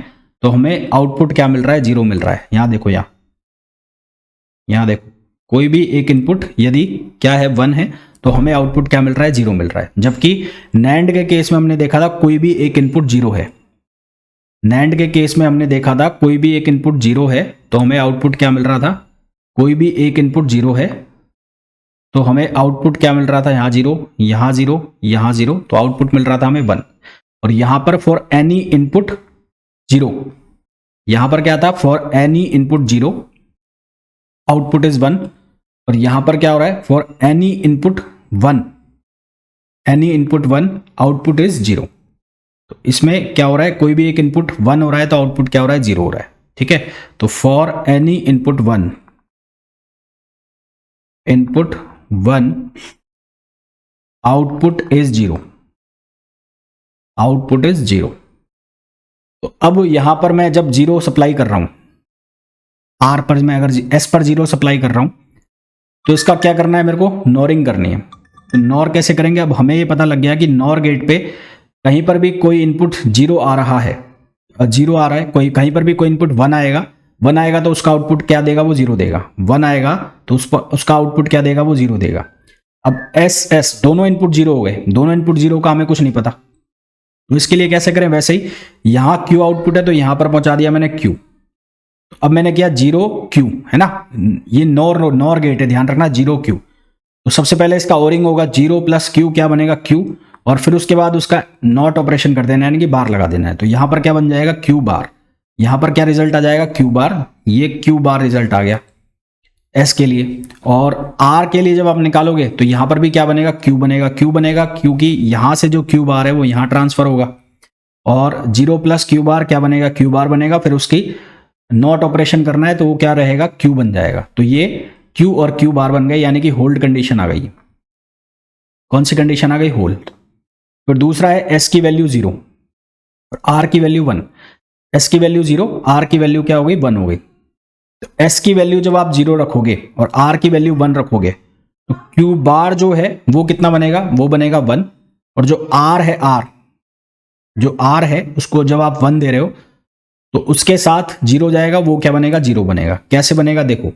तो हमें आउटपुट क्या मिल रहा है, 0 मिल रहा है। यहां देखो, यहां देखो, कोई भी एक इनपुट यदि क्या है 1 है तो हमें आउटपुट क्या मिल रहा है, 0 मिल रहा है। जबकि नैंड के केस में हमने देखा था कोई भी एक इनपुट 0 है, नैंड के केस में हमने देखा था कोई भी एक इनपुट 0 है तो हमें आउटपुट क्या मिल रहा था, कोई भी एक इनपुट 0 है तो हमें आउटपुट क्या मिल रहा था, यहां 0 यहां 0 यहां 0, तो आउटपुट मिल रहा था हमें 1। और यहां पर फॉर एनी इनपुट 0, यहां पर क्या था, for any input 0 output is 1। और यहां पर क्या हो रहा है, for any input 1, any input 1 output is 0। तो इसमें क्या हो रहा है, कोई भी एक इनपुट 1 हो रहा है तो आउटपुट क्या हो रहा है, 0 हो रहा है, ठीक है। तो for any input 1, input 1 output is 0, output is 0। तो अब यहां पर मैं जब 0 सप्लाई कर रहा हूं, आर पर मैं अगर एस पर 0 सप्लाई कर रहा हूं तो इसका क्या करना है, मेरे को नॉरिंग करनी है। तो नॉर कैसे करेंगे, अब हमें ये पता लग गया कि नॉर गेट पे कहीं पर भी कोई इनपुट 0 आ रहा है, 0 आ रहा है, कोई कहीं पर भी कोई इनपुट 1 आएगा, 1 आएगा तो उसका आउटपुट क्या देगा, वो 0 देगा। 1 आएगा तो उसका आउटपुट क्या देगा, वो 0 देगा। अब एस दोनों इनपुट 0 हो गए, दोनों इनपुट 0 का हमें कुछ नहीं पता, तो इसके लिए कैसे करें, वैसे ही यहां Q आउटपुट है तो यहां पर पहुंचा दिया मैंने Q। तो अब मैंने किया 0 Q, है ना, ये नॉर गेट है, ध्यान रखना 0 Q। तो सबसे पहले इसका ओरिंग होगा 0 प्लस Q, क्या बनेगा Q, और फिर उसके बाद उसका नॉट ऑपरेशन कर देना है, यानी कि बार लगा देना है। तो यहां पर क्या बन जाएगा, Q बार। यहां पर क्या रिजल्ट आ जाएगा, Q बार, ये Q बार रिजल्ट आ गया S के लिए। और R के लिए जब आप निकालोगे तो यहां पर भी क्या बनेगा, Q बनेगा। Q बनेगा क्योंकि यहां से जो Q बार है वो यहां ट्रांसफर होगा, और 0 प्लस Q बार क्या बनेगा, Q बार बनेगा। फिर उसकी नॉट ऑपरेशन करना है तो वो क्या रहेगा, Q बन जाएगा। तो ये Q और Q बार बन गए, यानी कि होल्ड कंडीशन आ गई। कौन सी कंडीशन आ गई, होल्ड। फिर दूसरा है S की वैल्यू 0 और R की वैल्यू 1। S की वैल्यू 0, R की वैल्यू क्या हो गई, 1 हो गई। तो S की वैल्यू जब आप 0 रखोगे और R की वैल्यू 1 रखोगे तो Q बार जो है वो कितना बनेगा, वो बनेगा 1। और जो R है, जो R है उसको जब आप 1 दे रहे हो तो उसके साथ 0 जाएगा, वो क्या बनेगा, 0 बनेगा। कैसे बनेगा, देखो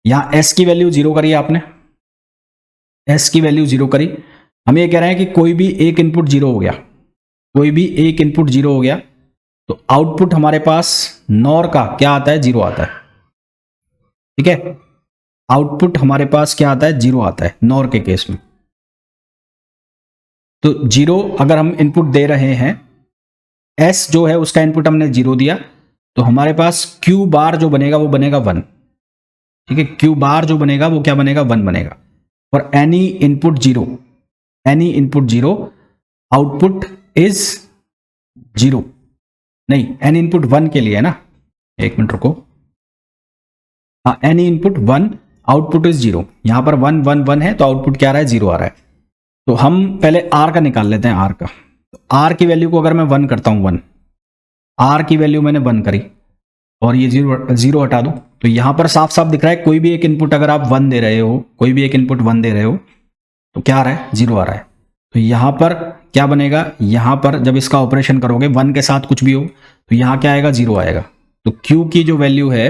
यहां S की वैल्यू 0 करी आपने, S की वैल्यू 0 करी। हम ये कह रहे हैं कि कोई भी एक इनपुट 0 हो गया, कोई भी एक इनपुट 0 हो गया तो आउटपुट हमारे पास नॉर का क्या आता है, 0 आता है, ठीक है। आउटपुट हमारे पास क्या आता है, 0 आता है नॉर के केस में। तो 0 अगर हम इनपुट दे रहे हैं, S जो है उसका इनपुट हमने 0 दिया, तो हमारे पास Q बार जो बनेगा वो बनेगा 1, ठीक है। Q बार जो बनेगा वो क्या बनेगा, 1 बनेगा। और any input 0, any input 0 output is 0, नहीं एनी इनपुट 1 के लिए है ना, एक मिनट रुको, हाँ एनी इनपुट 1 आउटपुट इज 0। यहां पर 1 1 1 है तो आउटपुट क्या आ रहा है, 0 आ रहा है। तो हम पहले R का निकाल लेते हैं, R का। तो R की वैल्यू को अगर मैं 1 करता हूं, 1, R की वैल्यू मैंने 1 करी और ये 0 हटा दूं, तो यहां पर साफ साफ दिख रहा है कोई भी एक इनपुट अगर आप 1 दे रहे हो, कोई भी एक इनपुट 1 दे रहे हो तो क्या आ रहा है, 0 आ रहा है। तो यहां पर क्या बनेगा, यहां पर जब इसका ऑपरेशन करोगे 1 के साथ कुछ भी हो तो यहां क्या आएगा, 0 आएगा। तो Q की जो वैल्यू है,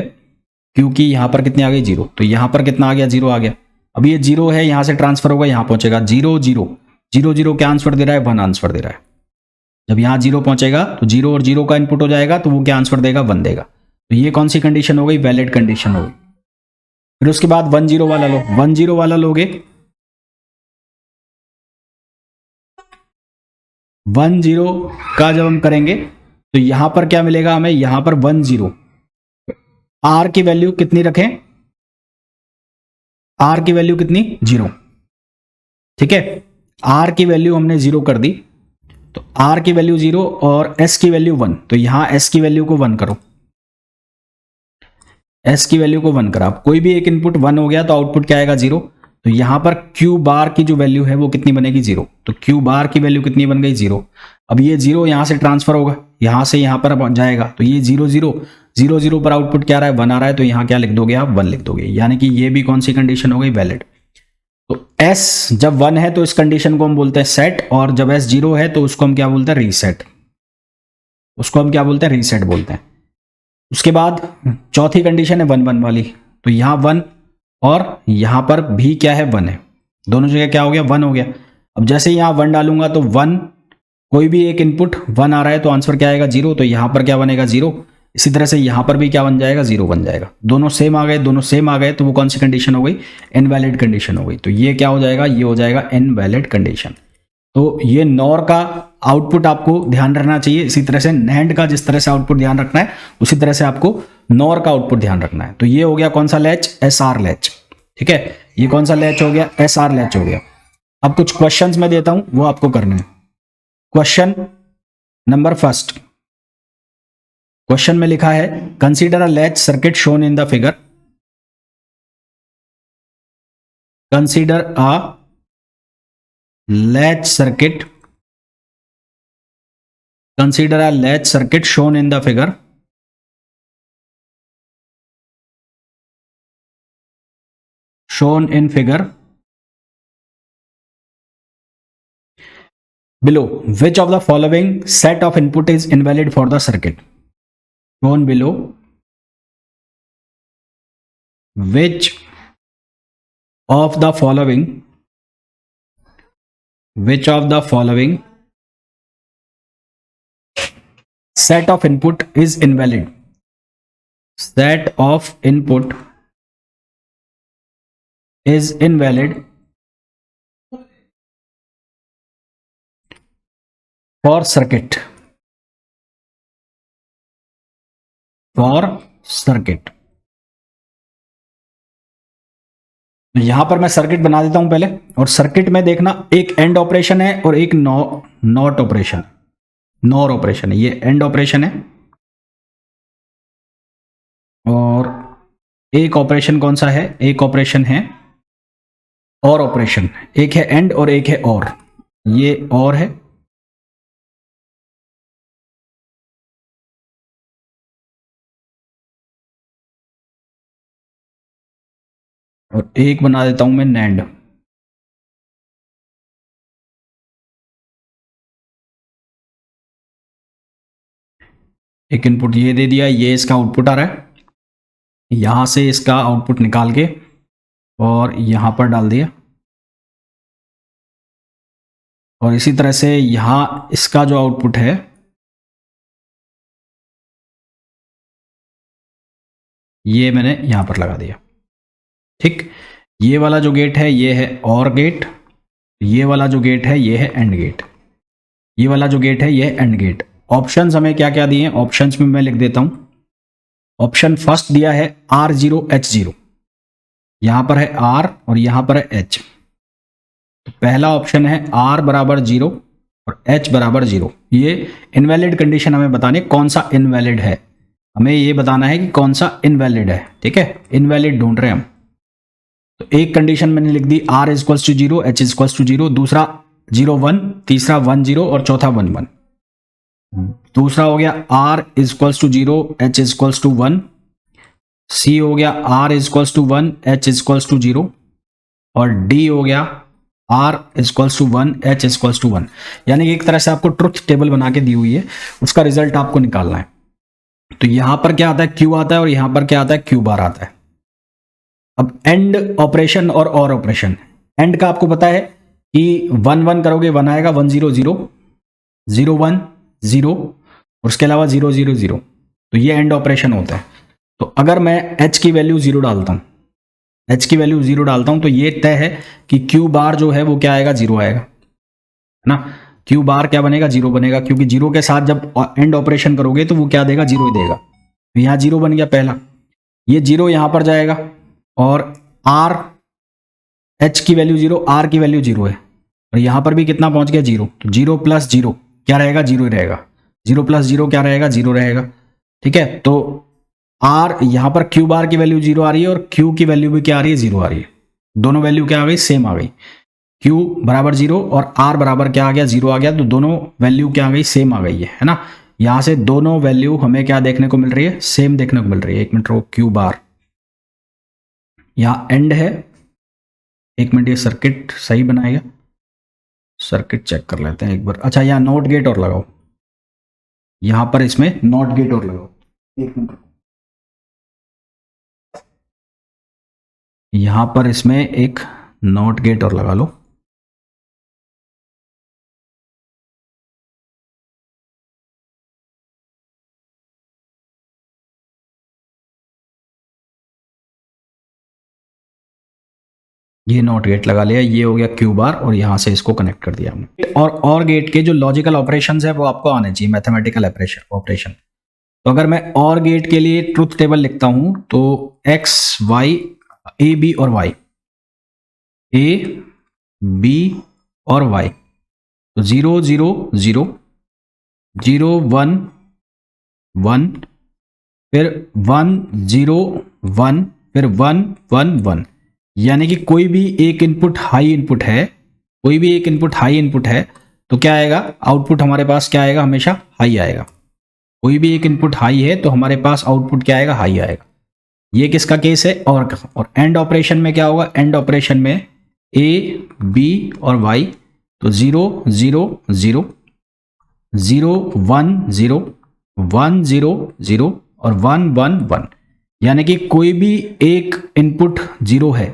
Q की यहां पर कितनी आ गई, 0। तो यहां पर कितना आ गया, 0 आ गया। अब ये 0 है, यहां से ट्रांसफर होगा, यहां पहुंचेगा 0 0 0 0, क्या आंसर दे रहा है, 1 आंसर दे रहा है। जब यहां 0 पहुंचेगा तो 0 और 0 का इनपुट हो जाएगा तो वो क्या आंसर देगा, 1 देगा। तो ये कौन सी कंडीशन हो गई, वैलिड कंडीशन हो गई। फिर उसके बाद 1 0 वाला लो, 1 0 वाला लोगे, 1 0 का जब हम करेंगे तो यहां पर क्या मिलेगा हमें, यहां पर 1 0। आर की वैल्यू कितनी रखें, आर की वैल्यू कितनी, 0। ठीक है, आर की वैल्यू हमने 0 कर दी, तो आर की वैल्यू 0 और एस की वैल्यू 1, तो यहां एस की वैल्यू को 1 करो, एस की वैल्यू को 1 करा। कोई भी एक इनपुट 1 हो गया तो आउटपुट क्या आएगा, 0। तो यहां पर क्यू बार की जो वैल्यू है वो कितनी बनेगी, 0। तो क्यू बार की वैल्यू कितनी बन गई, 0। अब ये 0 यहां से ट्रांसफर होगा, यहां से यहां पर जाएगा, तो ये 0 0 0 0 पर आउटपुट क्या आ रहा है, 1 आ रहा है, तो यहां क्या लिख दोगे आप, 1 लिख दोगे। यानी कि ये भी कौन सी कंडीशन हो गई, वैलिड। तो S जब 1 है तो इस कंडीशन को हम बोलते हैं सेट, और जब S 0 है तो उसको हम क्या बोलते हैं, रीसेट। उसको हम क्या बोलते हैं, रीसेट बोलते हैं। उसके बाद चौथी कंडीशन है 1 1 वाली, तो यहां 1 और यहां पर भी क्या है, 1 है, दोनों जगह क्या हो गया, 1 हो गया। अब जैसे यहां 1 डालूंगा तो 1, कोई भी एक इनपुट 1 आ रहा है तो आंसर क्या आएगा, 0। तो यहां पर क्या बनेगा, 0। इसी तरह से यहां पर भी क्या बन जाएगा, 0 बन जाएगा। दोनों सेम आ गए, दोनों सेम आ गए, तो वो कौन सी कंडीशन हो गई, इनवैलिड कंडीशन हो गई। तो ये क्या हो जाएगा, ये हो जाएगा इनवैलिड कंडीशन। तो ये नॉर का आउटपुट आपको ध्यान रखना चाहिए। इसी तरह से नैंड का जिस तरह से आउटपुट ध्यान रखना है, उसी तरह से आपको नॉर का आउटपुट ध्यान रखना है। तो ये हो गया कौन सा लैच, एस आर लैच। ठीक है, ये कौन सा लैच हो गया, एस आर लैच हो गया। अब कुछ क्वेश्चंस मैं देता हूं, वो आपको करने हैं। क्वेश्चन नंबर फर्स्ट, क्वेश्चन में लिखा है consider a latch circuit shown in the figure, consider a latch circuit, consider a latch circuit shown in the figure, shown in figure below. Which of the following set of input is invalid for the circuit? Shown below, which of the following, which of the following set of input is invalid, set of input is invalid for circuit, for circuit। तो यहां पर मैं circuit बना देता हूं पहले, और circuit में देखना एक एंड ऑपरेशन है और एक नॉट ऑपरेशन, नॉर ऑपरेशन है। ये एंड ऑपरेशन है और एक ऑपरेशन कौन सा है, एक ऑपरेशन है और ऑपरेशन, एक है एंड और एक है और, ये और है और एक बना देता हूं मैं नैंड। एक इनपुट ये दे दिया, ये इसका आउटपुट आ रहा है, यहां से इसका आउटपुट निकाल के और यहां पर डाल दिया, और इसी तरह से यहां इसका जो आउटपुट है ये मैंने यहां पर लगा दिया। ठीक, ये वाला जो गेट है ये है और गेट, ये वाला जो गेट है ये है एंड गेट, ये वाला जो गेट है ये है एंड गेट। ऑप्शंस हमें क्या क्या दिए हैं, ऑप्शंस में मैं लिख देता हूं। ऑप्शन फर्स्ट दिया है R0 H0, यहां पर है R और यहां पर है H। तो पहला ऑप्शन है R बराबर 0 और H बराबर 0। ये इनवैलिड कंडीशन हमें बताने कौन सा इनवैलिड है, हमें ये बताना है कि कौन सा इनवैलिड है। ठीक है, इनवैलिड ढूंढ रहे हैं हम। तो एक कंडीशन मैंने लिख दी R equals to 0, H equals to 0, दूसरा 0 1, तीसरा 1 0 और चौथा 1 1। दूसरा हो गया R equals to 0, H equals to 1, C हो गया R equals to 1, H equals to 0, और D हो गया R equals to 1, H equals to 1। यानी एक तरह से आपको ट्रुथ टेबल बना के दी हुई है, उसका रिजल्ट आपको निकालना है। तो यहां पर क्या आता है, Q आता है, और यहां पर क्या आता है, Q बार आता है। अब एंड ऑपरेशन और ऑपरेशन, एंड का आपको पता है कि 1 1 करोगे 1 आएगा, 1 0 0, 0 1 0 और उसके अलावा 0 0 0। तो ये एंड ऑपरेशन होता है। तो अगर मैं H की वैल्यू 0 डालता हूं, H की वैल्यू 0 डालता हूं, तो ये तय है कि Q बार जो है वो क्या आएगा, 0 आएगा, है ना। क्यू बार क्या बनेगा, 0 बनेगा, क्योंकि 0 के साथ जब एंड ऑपरेशन करोगे तो वो क्या देगा, 0 ही देगा। तो यहाँ 0 बन गया पहला, ये 0 यहाँ पर जाएगा और आर एच की वैल्यू 0, आर की वैल्यू 0 है, और यहाँ पर भी कितना पहुंच गया, 0। तो 0 प्लस 0 क्या रहेगा, 0 ही रहेगा। 0 प्लस 0 क्या रहेगा, 0 रहेगा। ठीक है, तो आर यहाँ पर क्यू बार की वैल्यू 0 आ रही है और क्यू की वैल्यू भी क्या आ रही है, 0 आ रही है। दोनों वैल्यू क्या आ गई, सेम आ गई। क्यू बराबर 0 और आर बराबर क्या आ गया, 0 आ गया। तो दोनों वैल्यू क्या आ गई, सेम आ गई है ना। यहाँ से दोनों वैल्यू हमें क्या देखने को मिल रही है, सेम देखने को मिल रही है। एक मिनट रो, क्यू बार यहाँ एंड है। एक मिनट, ये सर्किट सही बनाएगा, सर्किट चेक कर लेते हैं एक बार। अच्छा, यहाँ नॉट गेट और लगाओ, यहाँ पर इसमें नॉट गेट और लगाओ। एक मिनट, यहाँ पर इसमें एक नॉट गेट और लगा लो। ये नॉट गेट लगा लिया, ये हो गया क्यू बार, और यहां से इसको कनेक्ट कर दिया हमने। और गेट के जो लॉजिकल ऑपरेशंस है वो आपको आने चाहिए, मैथमेटिकल ऑपरेशन। तो अगर मैं और गेट के लिए ट्रुथ टेबल लिखता हूं तो एक्स वाई, ए बी और वाई, ए बी और वाई, तो 0 0 0 0 1 1, फिर 1 0 1, फिर 1 1 1। यानी कि कोई भी एक इनपुट हाई इनपुट है, कोई भी एक इनपुट हाई इनपुट है तो क्या आएगा, आउटपुट हमारे पास क्या आएगा, हमेशा हाई आएगा। कोई भी एक इनपुट हाई है तो हमारे पास आउटपुट क्या आएगा, हाई आएगा। ये किसका केस है, और एंड ऑपरेशन में क्या होगा, एंड ऑपरेशन में ए बी और वाई, तो 0 0 0 0 1 0 1 0 0 और 1 1 1। यानी कि कोई भी एक इनपुट 0 है,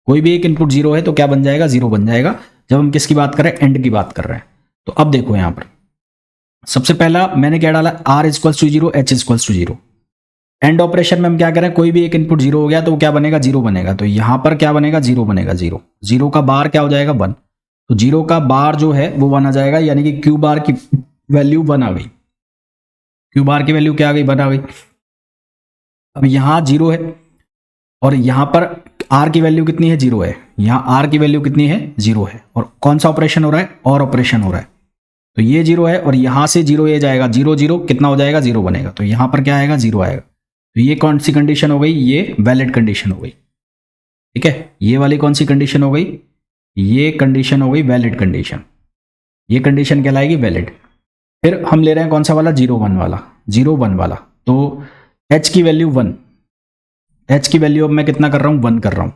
कोई भी एक इनपुट 0 है तो क्या बन जाएगा, 0 बन जाएगा। जब हम किसकी बात कर रहे हैं, एंड की बात कर रहे हैं। तो अब देखो यहां पर सबसे पहला मैंने क्या डाला, R equals to 0, H equals to 0। AND operation में हम क्या करें, कोई भी एक इनपुट 0 हो गया तो वो क्या बनेगा, 0 बनेगा। तो यहां पर क्या बनेगा, 0 बनेगा। 0 0 का बार क्या हो जाएगा, 1। तो 0 का बार जो है वो 1 आ जाएगा, यानी कि क्यू बार की वैल्यू 1 आ गई। क्यू बार की वैल्यू क्या आ गई, 1 आ गई। अब यहां 0 है और यहां पर आर की वैल्यू कितनी है, 0 है। यहां आर की वैल्यू कितनी है, 0 है। और कौन सा ऑपरेशन हो रहा है, और ऑपरेशन हो रहा है। तो ये 0 है और यहां से 0 ये जाएगा, 0 0 कितना हो जाएगा, 0 बनेगा। तो यहां पर क्या आएगा, 0 आएगा। तो ये कौन सी कंडीशन हो गई, ये वैलिड कंडीशन हो गई। ठीक है, ये वाली कौन सी कंडीशन हो गई, ये कंडीशन हो गई वैलिड कंडीशन। ये कंडीशन कहलाएगी वैलिड। फिर हम ले रहे हैं कौन सा वाला, 0 1 वाला, 0 1 वाला। तो h की वैल्यू 1, h की वैल्यू अब मैं कितना कर रहा हूं, 1 कर रहा हूं।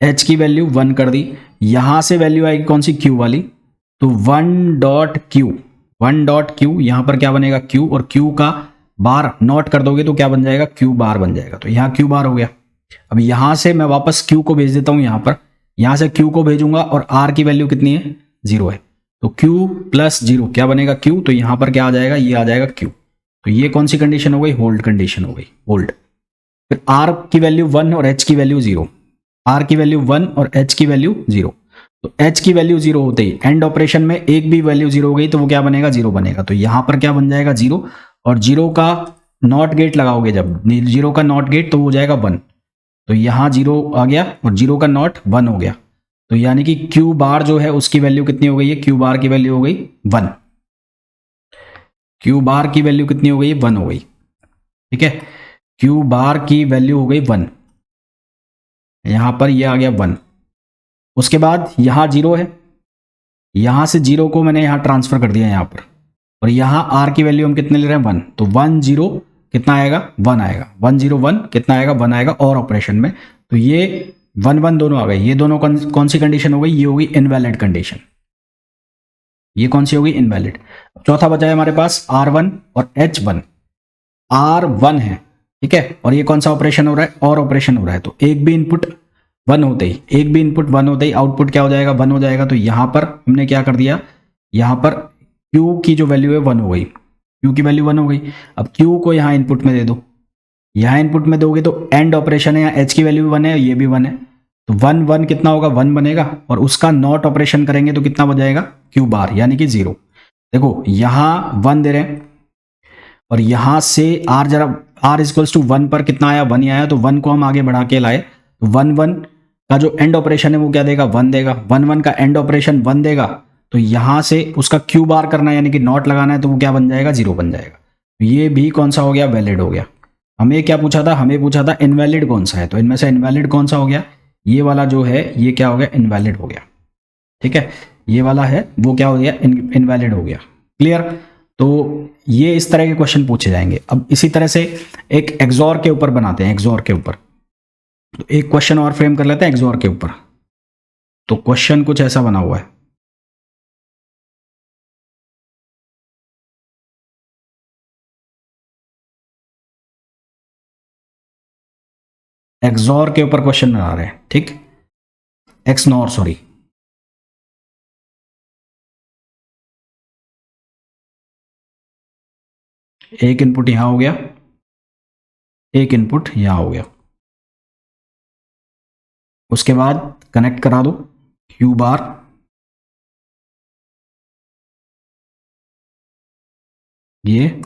h की वैल्यू 1 कर दी। यहां से वैल्यू आएगी कौन सी, q वाली। तो 1.q, 1.q यहां पर क्या बनेगा, q, और q का बार नोट कर दोगे तो क्या बन जाएगा, q बार बन जाएगा। तो यहां q बार हो गया। अब यहां से मैं वापस q को भेज देता हूं, यहां पर यहां से q को भेजूंगा और r की वैल्यू कितनी है, 0 है। तो q प्लस 0 क्या बनेगा, q। तो यहां पर क्या आ जाएगा, ये आ जाएगा q। तो ये कौन सी कंडीशन हो गई, होल्ड कंडीशन हो गई, होल्ड। फिर r की वैल्यू 1 और h की वैल्यू 0, r की वैल्यू 1 और h की वैल्यू 0। तो h की वैल्यू 0 होते ही एंड ऑपरेशन में एक भी वैल्यू 0 हो गई तो वो क्या बनेगा, 0 बनेगा। तो यहां पर क्या बन जाएगा, 0, और 0 का नॉट गेट लगाओगे जब, 0 का नॉट गेट तो हो जाएगा 1। तो यहां 0 आ गया और 0 का नॉट 1 हो गया। तो यानी कि q बार जो है उसकी वैल्यू कितनी हो गई है, q बार की वैल्यू हो गई 1। q बार की वैल्यू कितनी हो गई, 1 हो गई। ठीक है, q बार की वैल्यू हो गई 1, यहां पर ये आ गया 1। उसके बाद यहां 0 है, यहां से 0 को मैंने यहां ट्रांसफर कर दिया यहां पर, और यहां r की वैल्यू हम कितने ले रहे हैं, 1। तो 1 0 कितना आएगा, 1 आएगा। 1 0 1 कितना आएगा, 1 आएगा। और ऑपरेशन में तो ये 1 1 दोनों आ गए। ये दोनों कौन सी कंडीशन हो गई, ये होगी इनवैलिड कंडीशन। ये कौन सी होगी, इनवैलिड। चौथा बचा है हमारे पास R1 और H1। R1 है, ठीक है, और ये कौन सा ऑपरेशन हो रहा है, और ऑपरेशन हो रहा है। तो एक भी इनपुट 1 होते ही, एक भी इनपुट 1 होते ही आउटपुट क्या हो जाएगा, 1 हो जाएगा। तो यहां पर हमने क्या कर दिया, यहां पर Q की जो वैल्यू है 1 हो गई, Q की वैल्यू 1 हो गई। अब Q को यहां इनपुट में दे दो, यहां इनपुट में दोगे तो एंड ऑपरेशन है, यहाँ H की वैल्यू भी 1 है, ये भी 1 है। तो 1 1 कितना होगा, 1 बनेगा, और उसका नॉट ऑपरेशन करेंगे तो कितना बन जाएगा, क्यू बार यानी कि 0। देखो यहाँ 1 दे रहे हैं और यहाँ से r जरा r इक्वल्स टू 1 पर कितना आया, 1 ही आया, तो 1 को हम आगे बढ़ा के लाए, तो 1 1 का जो एंड ऑपरेशन है वो क्या देगा, 1 देगा, 1 1 का एंड ऑपरेशन 1 देगा, तो यहाँ से उसका क्यू बार करना है यानी कि नॉट लगाना है, तो वो क्या बन जाएगा, 0 बन जाएगा। ये भी कौन सा हो गया, वैलिड हो गया। हमें क्या पूछा था, हमें पूछा था इनवैलिड कौन सा है, तो इनमें से इनवैलिड कौन सा हो गया, ये वाला जो है ये क्या हो गया, इनवैलिड हो गया। ठीक है, ये वाला है वो क्या हो गया, इनवैलिड हो गया। क्लियर। तो ये इस तरह के क्वेश्चन पूछे जाएंगे। अब इसी तरह से एक एक्सॉर के ऊपर बनाते हैं, एक्सॉर के ऊपर तो एक क्वेश्चन और फ्रेम कर लेते हैं एक्सॉर के ऊपर। तो क्वेश्चन कुछ ऐसा बना हुआ है, एक्सॉर के ऊपर क्वेश्चन बना रहे हैं, ठीक, एक्सनॉर सॉरी, एक इनपुट यहां हो गया, एक इनपुट यहां हो गया, उसके बाद कनेक्ट करा दो क्यू बार, ये,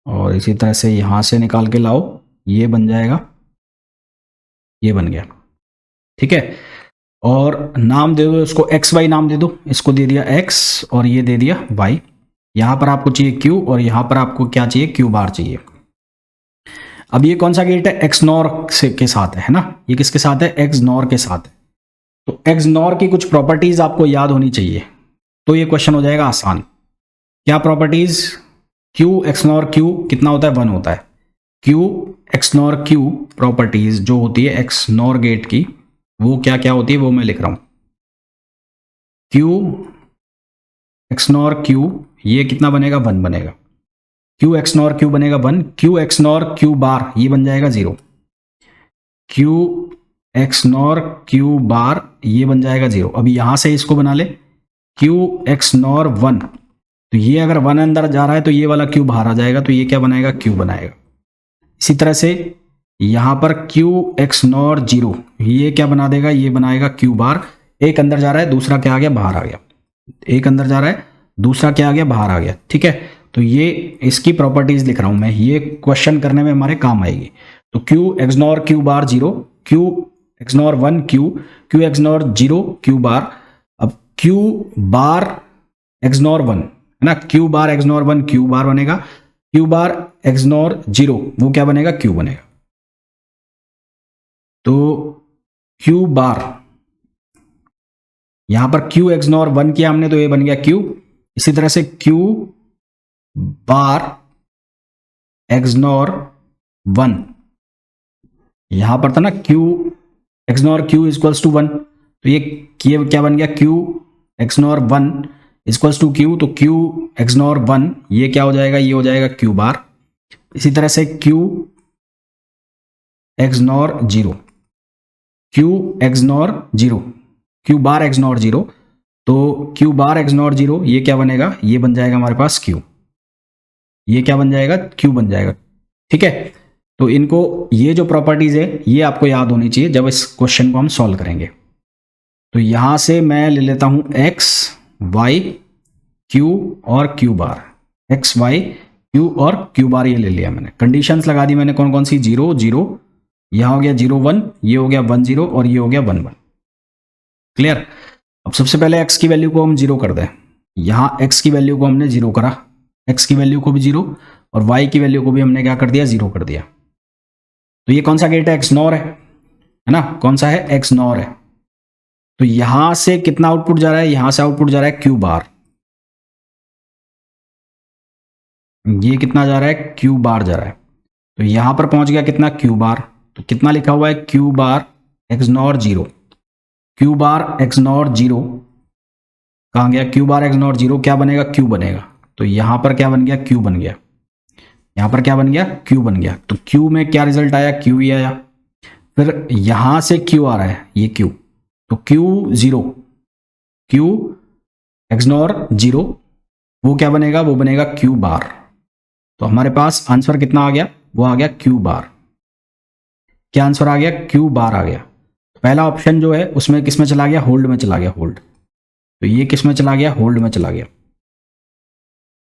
और इसी तरह से यहां से निकाल के लाओ, ये बन जाएगा, ये बन गया। ठीक है, और नाम दे दो इसको, एक्स वाई नाम दे दो, इसको दे दिया एक्स और ये दे दिया वाई। यहां पर आपको चाहिए क्यू और यहां पर आपको क्या चाहिए, क्यू बार चाहिए। अब ये कौन सा गेट है, एक्स नॉर के साथ है ना, ये किसके साथ है, एक्स नॉर के साथ है। तो एक्स नॉर की कुछ प्रॉपर्टीज आपको याद होनी चाहिए, तो ये क्वेश्चन हो जाएगा आसान। क्या properties, Q XNOR Q कितना होता है, 1 होता है। Q XNOR Q properties जो होती है एक्स नॉर गेट की, वो क्या क्या होती है वो मैं लिख रहा हूं। क्यू एक्स नॉर क्यू ये कितना बनेगा, 1 बनेगा। क्यू एक्स नॉर क्यू बनेगा 1, Q XNOR Q bar ये बन जाएगा 0, Q XNOR Q bar ये बन जाएगा 0। अब यहां से इसको बना ले, क्यू एक्स नॉर 1, तो ये अगर 1 अंदर जा रहा है तो ये वाला क्यू बाहर आ जाएगा, तो ये क्या बनाएगा, क्यू बनाएगा। इसी तरह से यहां पर क्यू एक्स नॉर 0 ये क्या बना देगा, ये बनाएगा क्यू बार। एक अंदर जा रहा है, दूसरा क्या आ गया, बाहर आ गया, एक अंदर जा रहा है, दूसरा क्या आ गया, बाहर आ गया। ठीक है, तो ये इसकी प्रॉपर्टीज लिख रहा हूं मैं, ये क्वेश्चन करने में हमारे काम आएगी। तो Q XNOR Q bar 0, Q XNOR 1 Q, Q x nor 0 Q bar. अब क्यू बार एक्स नॉर 1 है ना, Q bar x nor 1 Q bar बनेगा, क्यू बार एक्स नॉर 0 वो क्या बनेगा, क्यू बनेगा। तो क्यू बार यहां पर क्यू एक्स नॉर 1 किया हमने तो ये बन गया क्यू। इसी तरह से क्यू बार एक्स नॉर 1 यहां पर था ना, Q XNOR Q equals to 1, तो ये क्या बन गया, Q XNOR 1 equals to Q, तो क्यू एक्स नॉर 1 ये क्या हो जाएगा, ये हो जाएगा क्यू बार। इसी तरह से Q x nor 0, Q x nor 0, Q bar x nor 0, तो क्यू बार एक्स नॉर 0 ये क्या बनेगा, ये बन जाएगा हमारे पास क्यू, ये क्या बन जाएगा, क्यू बन जाएगा। ठीक है, तो इनको ये जो प्रॉपर्टीज है ये आपको याद होनी चाहिए जब इस क्वेश्चन को हम सॉल्व करेंगे। तो यहां से मैं ले लेता हूं एक्स वाई क्यू और Q bar, X Y Q और क्यू बार ये ले लिया मैंने, कंडीशंस लगा दी मैंने कौन कौन सी, 0 0, यहां हो गया 0 1, ये हो गया 1 0 और ये हो गया 1 1। क्लियर। अब सबसे पहले x की वैल्यू को हम 0 कर दें, यहां x की वैल्यू को हमने 0 करा, x की वैल्यू को भी 0 और y की वैल्यू को भी हमने क्या कर दिया, 0 कर दिया। तो ये कौन सा गेट है, एक्स नॉर है ना, कौन सा है, एक्स नॉर है। तो यहां से कितना आउटपुट जा रहा है, यहां से आउटपुट जा रहा है क्यू बार, ये कितना जा रहा है, क्यू बार जा रहा है। तो यहां पर पहुंच गया कितना, क्यू बार, तो कितना लिखा हुआ है, Q bar x nor 0, Q bar x nor 0 कहां गया, क्यू बार एक्स नॉर 0 क्या बनेगा, क्यू बनेगा। तो यहां पर क्या बन गया, क्यू बन गया, यहां पर क्या बन गया, क्यू बन गया। तो क्यू में क्या रिजल्ट आया, क्यू ही आया। फिर यहां से क्यू आ रहा है, ये क्यू, तो क्यू 0, क्यू एक्स नॉर 0 वो क्या बनेगा, वो बनेगा क्यू बार। तो हमारे पास आंसर कितना आ गया, वो आ गया क्यू बार। क्या आंसर आ गया, क्यू बार आ गया। पहला ऑप्शन जो है उसमें किस में चला गया, होल्ड में चला गया, होल्ड। तो ये किस में चला गया, होल्ड में चला गया।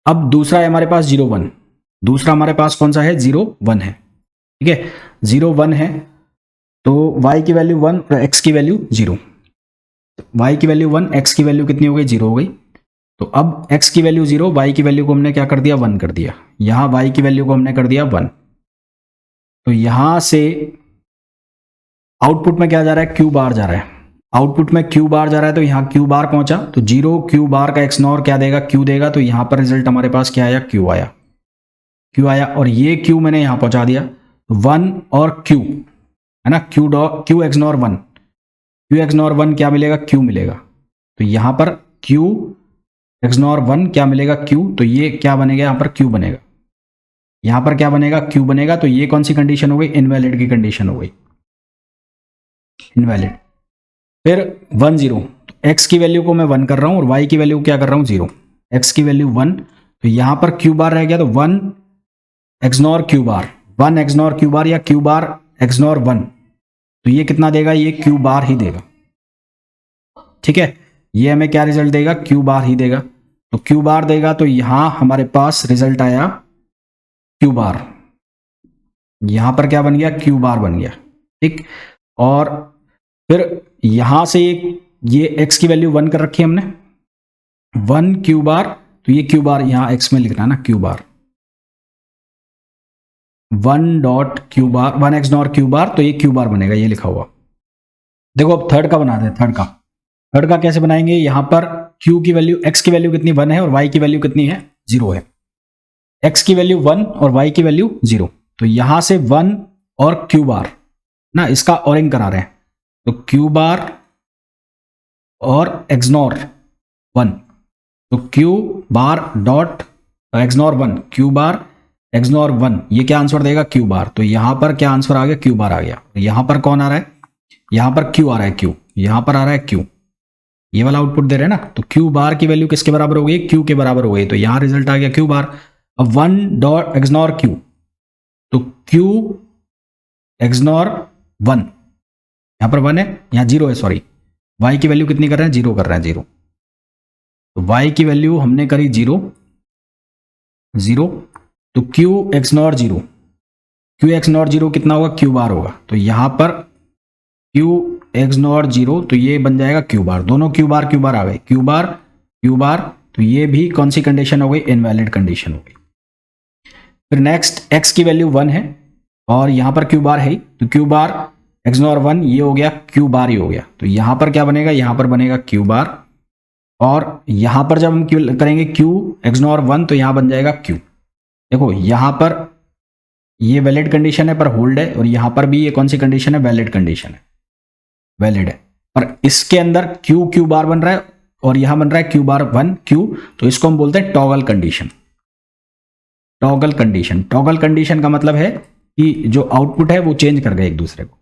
अब दूसरा है हमारे पास 0 1, दूसरा हमारे पास कौन सा है, 0 1 है, ठीक है, 0 1 है। तो y की वैल्यू 1 और x की वैल्यू 0, y की वैल्यू 1, x की वैल्यू कितनी हो गई, 0 हो गई। तो अब x की वैल्यू 0, y की वैल्यू को हमने क्या कर दिया, 1 कर दिया, यहां y की वैल्यू को हमने कर दिया 1। तो यहां से आउटपुट में क्या जा रहा है, क्यू बार जा रहा है, आउटपुट में क्यू बार जा रहा है। तो यहाँ क्यू बार पहुंचा, तो 0 क्यू बार का एक्स नॉर क्या देगा, क्यू देगा। तो यहाँ पर रिजल्ट हमारे पास क्या आया, क्यू आया, क्यू आया। और ये क्यू मैंने यहाँ पहुंचा दिया, 1 और क्यू है ना, Q XNOR 1, Q XNOR 1 क्या मिलेगा, क्यू मिलेगा। तो यहाँ पर क्यू एक्स नॉर 1 क्या मिलेगा, क्यू। तो ये क्या बनेगा, यहाँ पर क्यू बनेगा, यहाँ पर क्या बनेगा, क्यू बनेगा। तो ये कौन सी कंडीशन हो गई, इनवैलिड की कंडीशन हो गई, इनवैलिड। फिर 1 0, तो x की वैल्यू को मैं 1 कर रहा हूं और y की वैल्यू क्या कर रहा हूं, 0, x की वैल्यू 1। तो यहां पर क्यू बार रह गया, तो 1 x nor Q bar, 1 x nor Q bar या क्यू बार एक्स नॉर 1। तो ये कितना देगा, ये क्यू बार ही देगा, ठीक है। ये हमें क्या रिजल्ट देगा, क्यू बार ही देगा। तो क्यू बार देगा, तो यहां हमारे पास रिजल्ट आया क्यू बार, यहां पर क्या बन गया, क्यू बार बन गया, ठीक। और फिर यहां से ये x की वैल्यू 1 कर रखी है हमने, 1 क्यू बार। तो ये क्यू बार यहां x में लिखना है ना, Q bar, 1 dot Q bar, 1 x nor Q bar. तो ये क्यू बार बनेगा, ये लिखा हुआ। देखो अब थर्ड का बना दे, थर्ड का कैसे बनाएंगे, यहां पर q की वैल्यू, x की वैल्यू कितनी 1 है और y की वैल्यू कितनी है, 0 है। x की वैल्यू 1 और y की वैल्यू 0। तो यहां से 1 और क्यू बार ना, इसका ऑरिंग करा रहे हैं, तो क्यू बार और एक्सनॉर 1। तो Q bar dot XNOR 1, Q bar XNOR 1, ये क्या आंसर देगा, क्यू बार। तो यहां पर क्या आंसर आ गया, क्यू बार आ गया। यहां पर कौन आ रहा है, यहां पर क्यू आ रहा है, क्यू, यहां पर आ रहा है क्यू, ये वाला आउटपुट दे रहे हैं ना। तो क्यू बार की वैल्यू किसके बराबर हो गई, क्यू के बराबर हो गई। तो यहां रिजल्ट आ गया क्यू बार। अब 1 डॉट एक्सनॉर क्यू, तो क्यू एक्सनॉर 1, यहां पर 1 है, यहां 0 है, सॉरी, y की वैल्यू कितनी कर रहे हैं, 0 कर रहे हैं, 0। तो y की वैल्यू हमने करी 0 0। तो q x nor 0, q x nor 0 कितना होगा, q बार होगा। तो यहां पर q एक्स नॉर 0, तो ये बन जाएगा q बार, दोनों q बार आ गए, q बार। तो ये भी कौन सी कंडीशन हो गई, इनवैलिड कंडीशन हो गई। फिर नेक्स्ट x की वैल्यू 1 है और यहां पर q बार है, तो q बार एक्स नॉर 1, ये हो गया क्यू बार ही हो गया। तो यहां पर क्या बनेगा, यहां पर बनेगा क्यू बार। और यहां पर जब हम करेंगे क्यू एक्स नॉर 1, तो यहां बन जाएगा क्यू। देखो यहां पर ये वैलिड कंडीशन है पर होल्ड है, और यहां पर भी ये कौन सी कंडीशन है, वैलिड कंडीशन है, वैलिड है। पर इसके अंदर क्यू बार बन रहा है और यहां बन रहा है क्यू बार 1 क्यू। तो इसको हम बोलते हैं टॉगल कंडीशन। टॉगल कंडीशन का मतलब है कि जो आउटपुट है वो चेंज कर गए एक दूसरे को।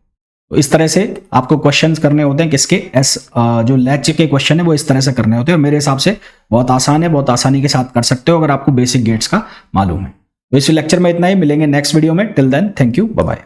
तो इस तरह से आपको क्वेश्चंस करने होते हैं किसके, जो लैच के क्वेश्चन है वो इस तरह से करने होते हैं। और मेरे हिसाब से बहुत आसान है, बहुत आसानी के साथ कर सकते हो अगर आपको बेसिक गेट्स का मालूम है। तो इस लेक्चर में इतना ही, मिलेंगे नेक्स्ट वीडियो में। Till then thank you, bye bye.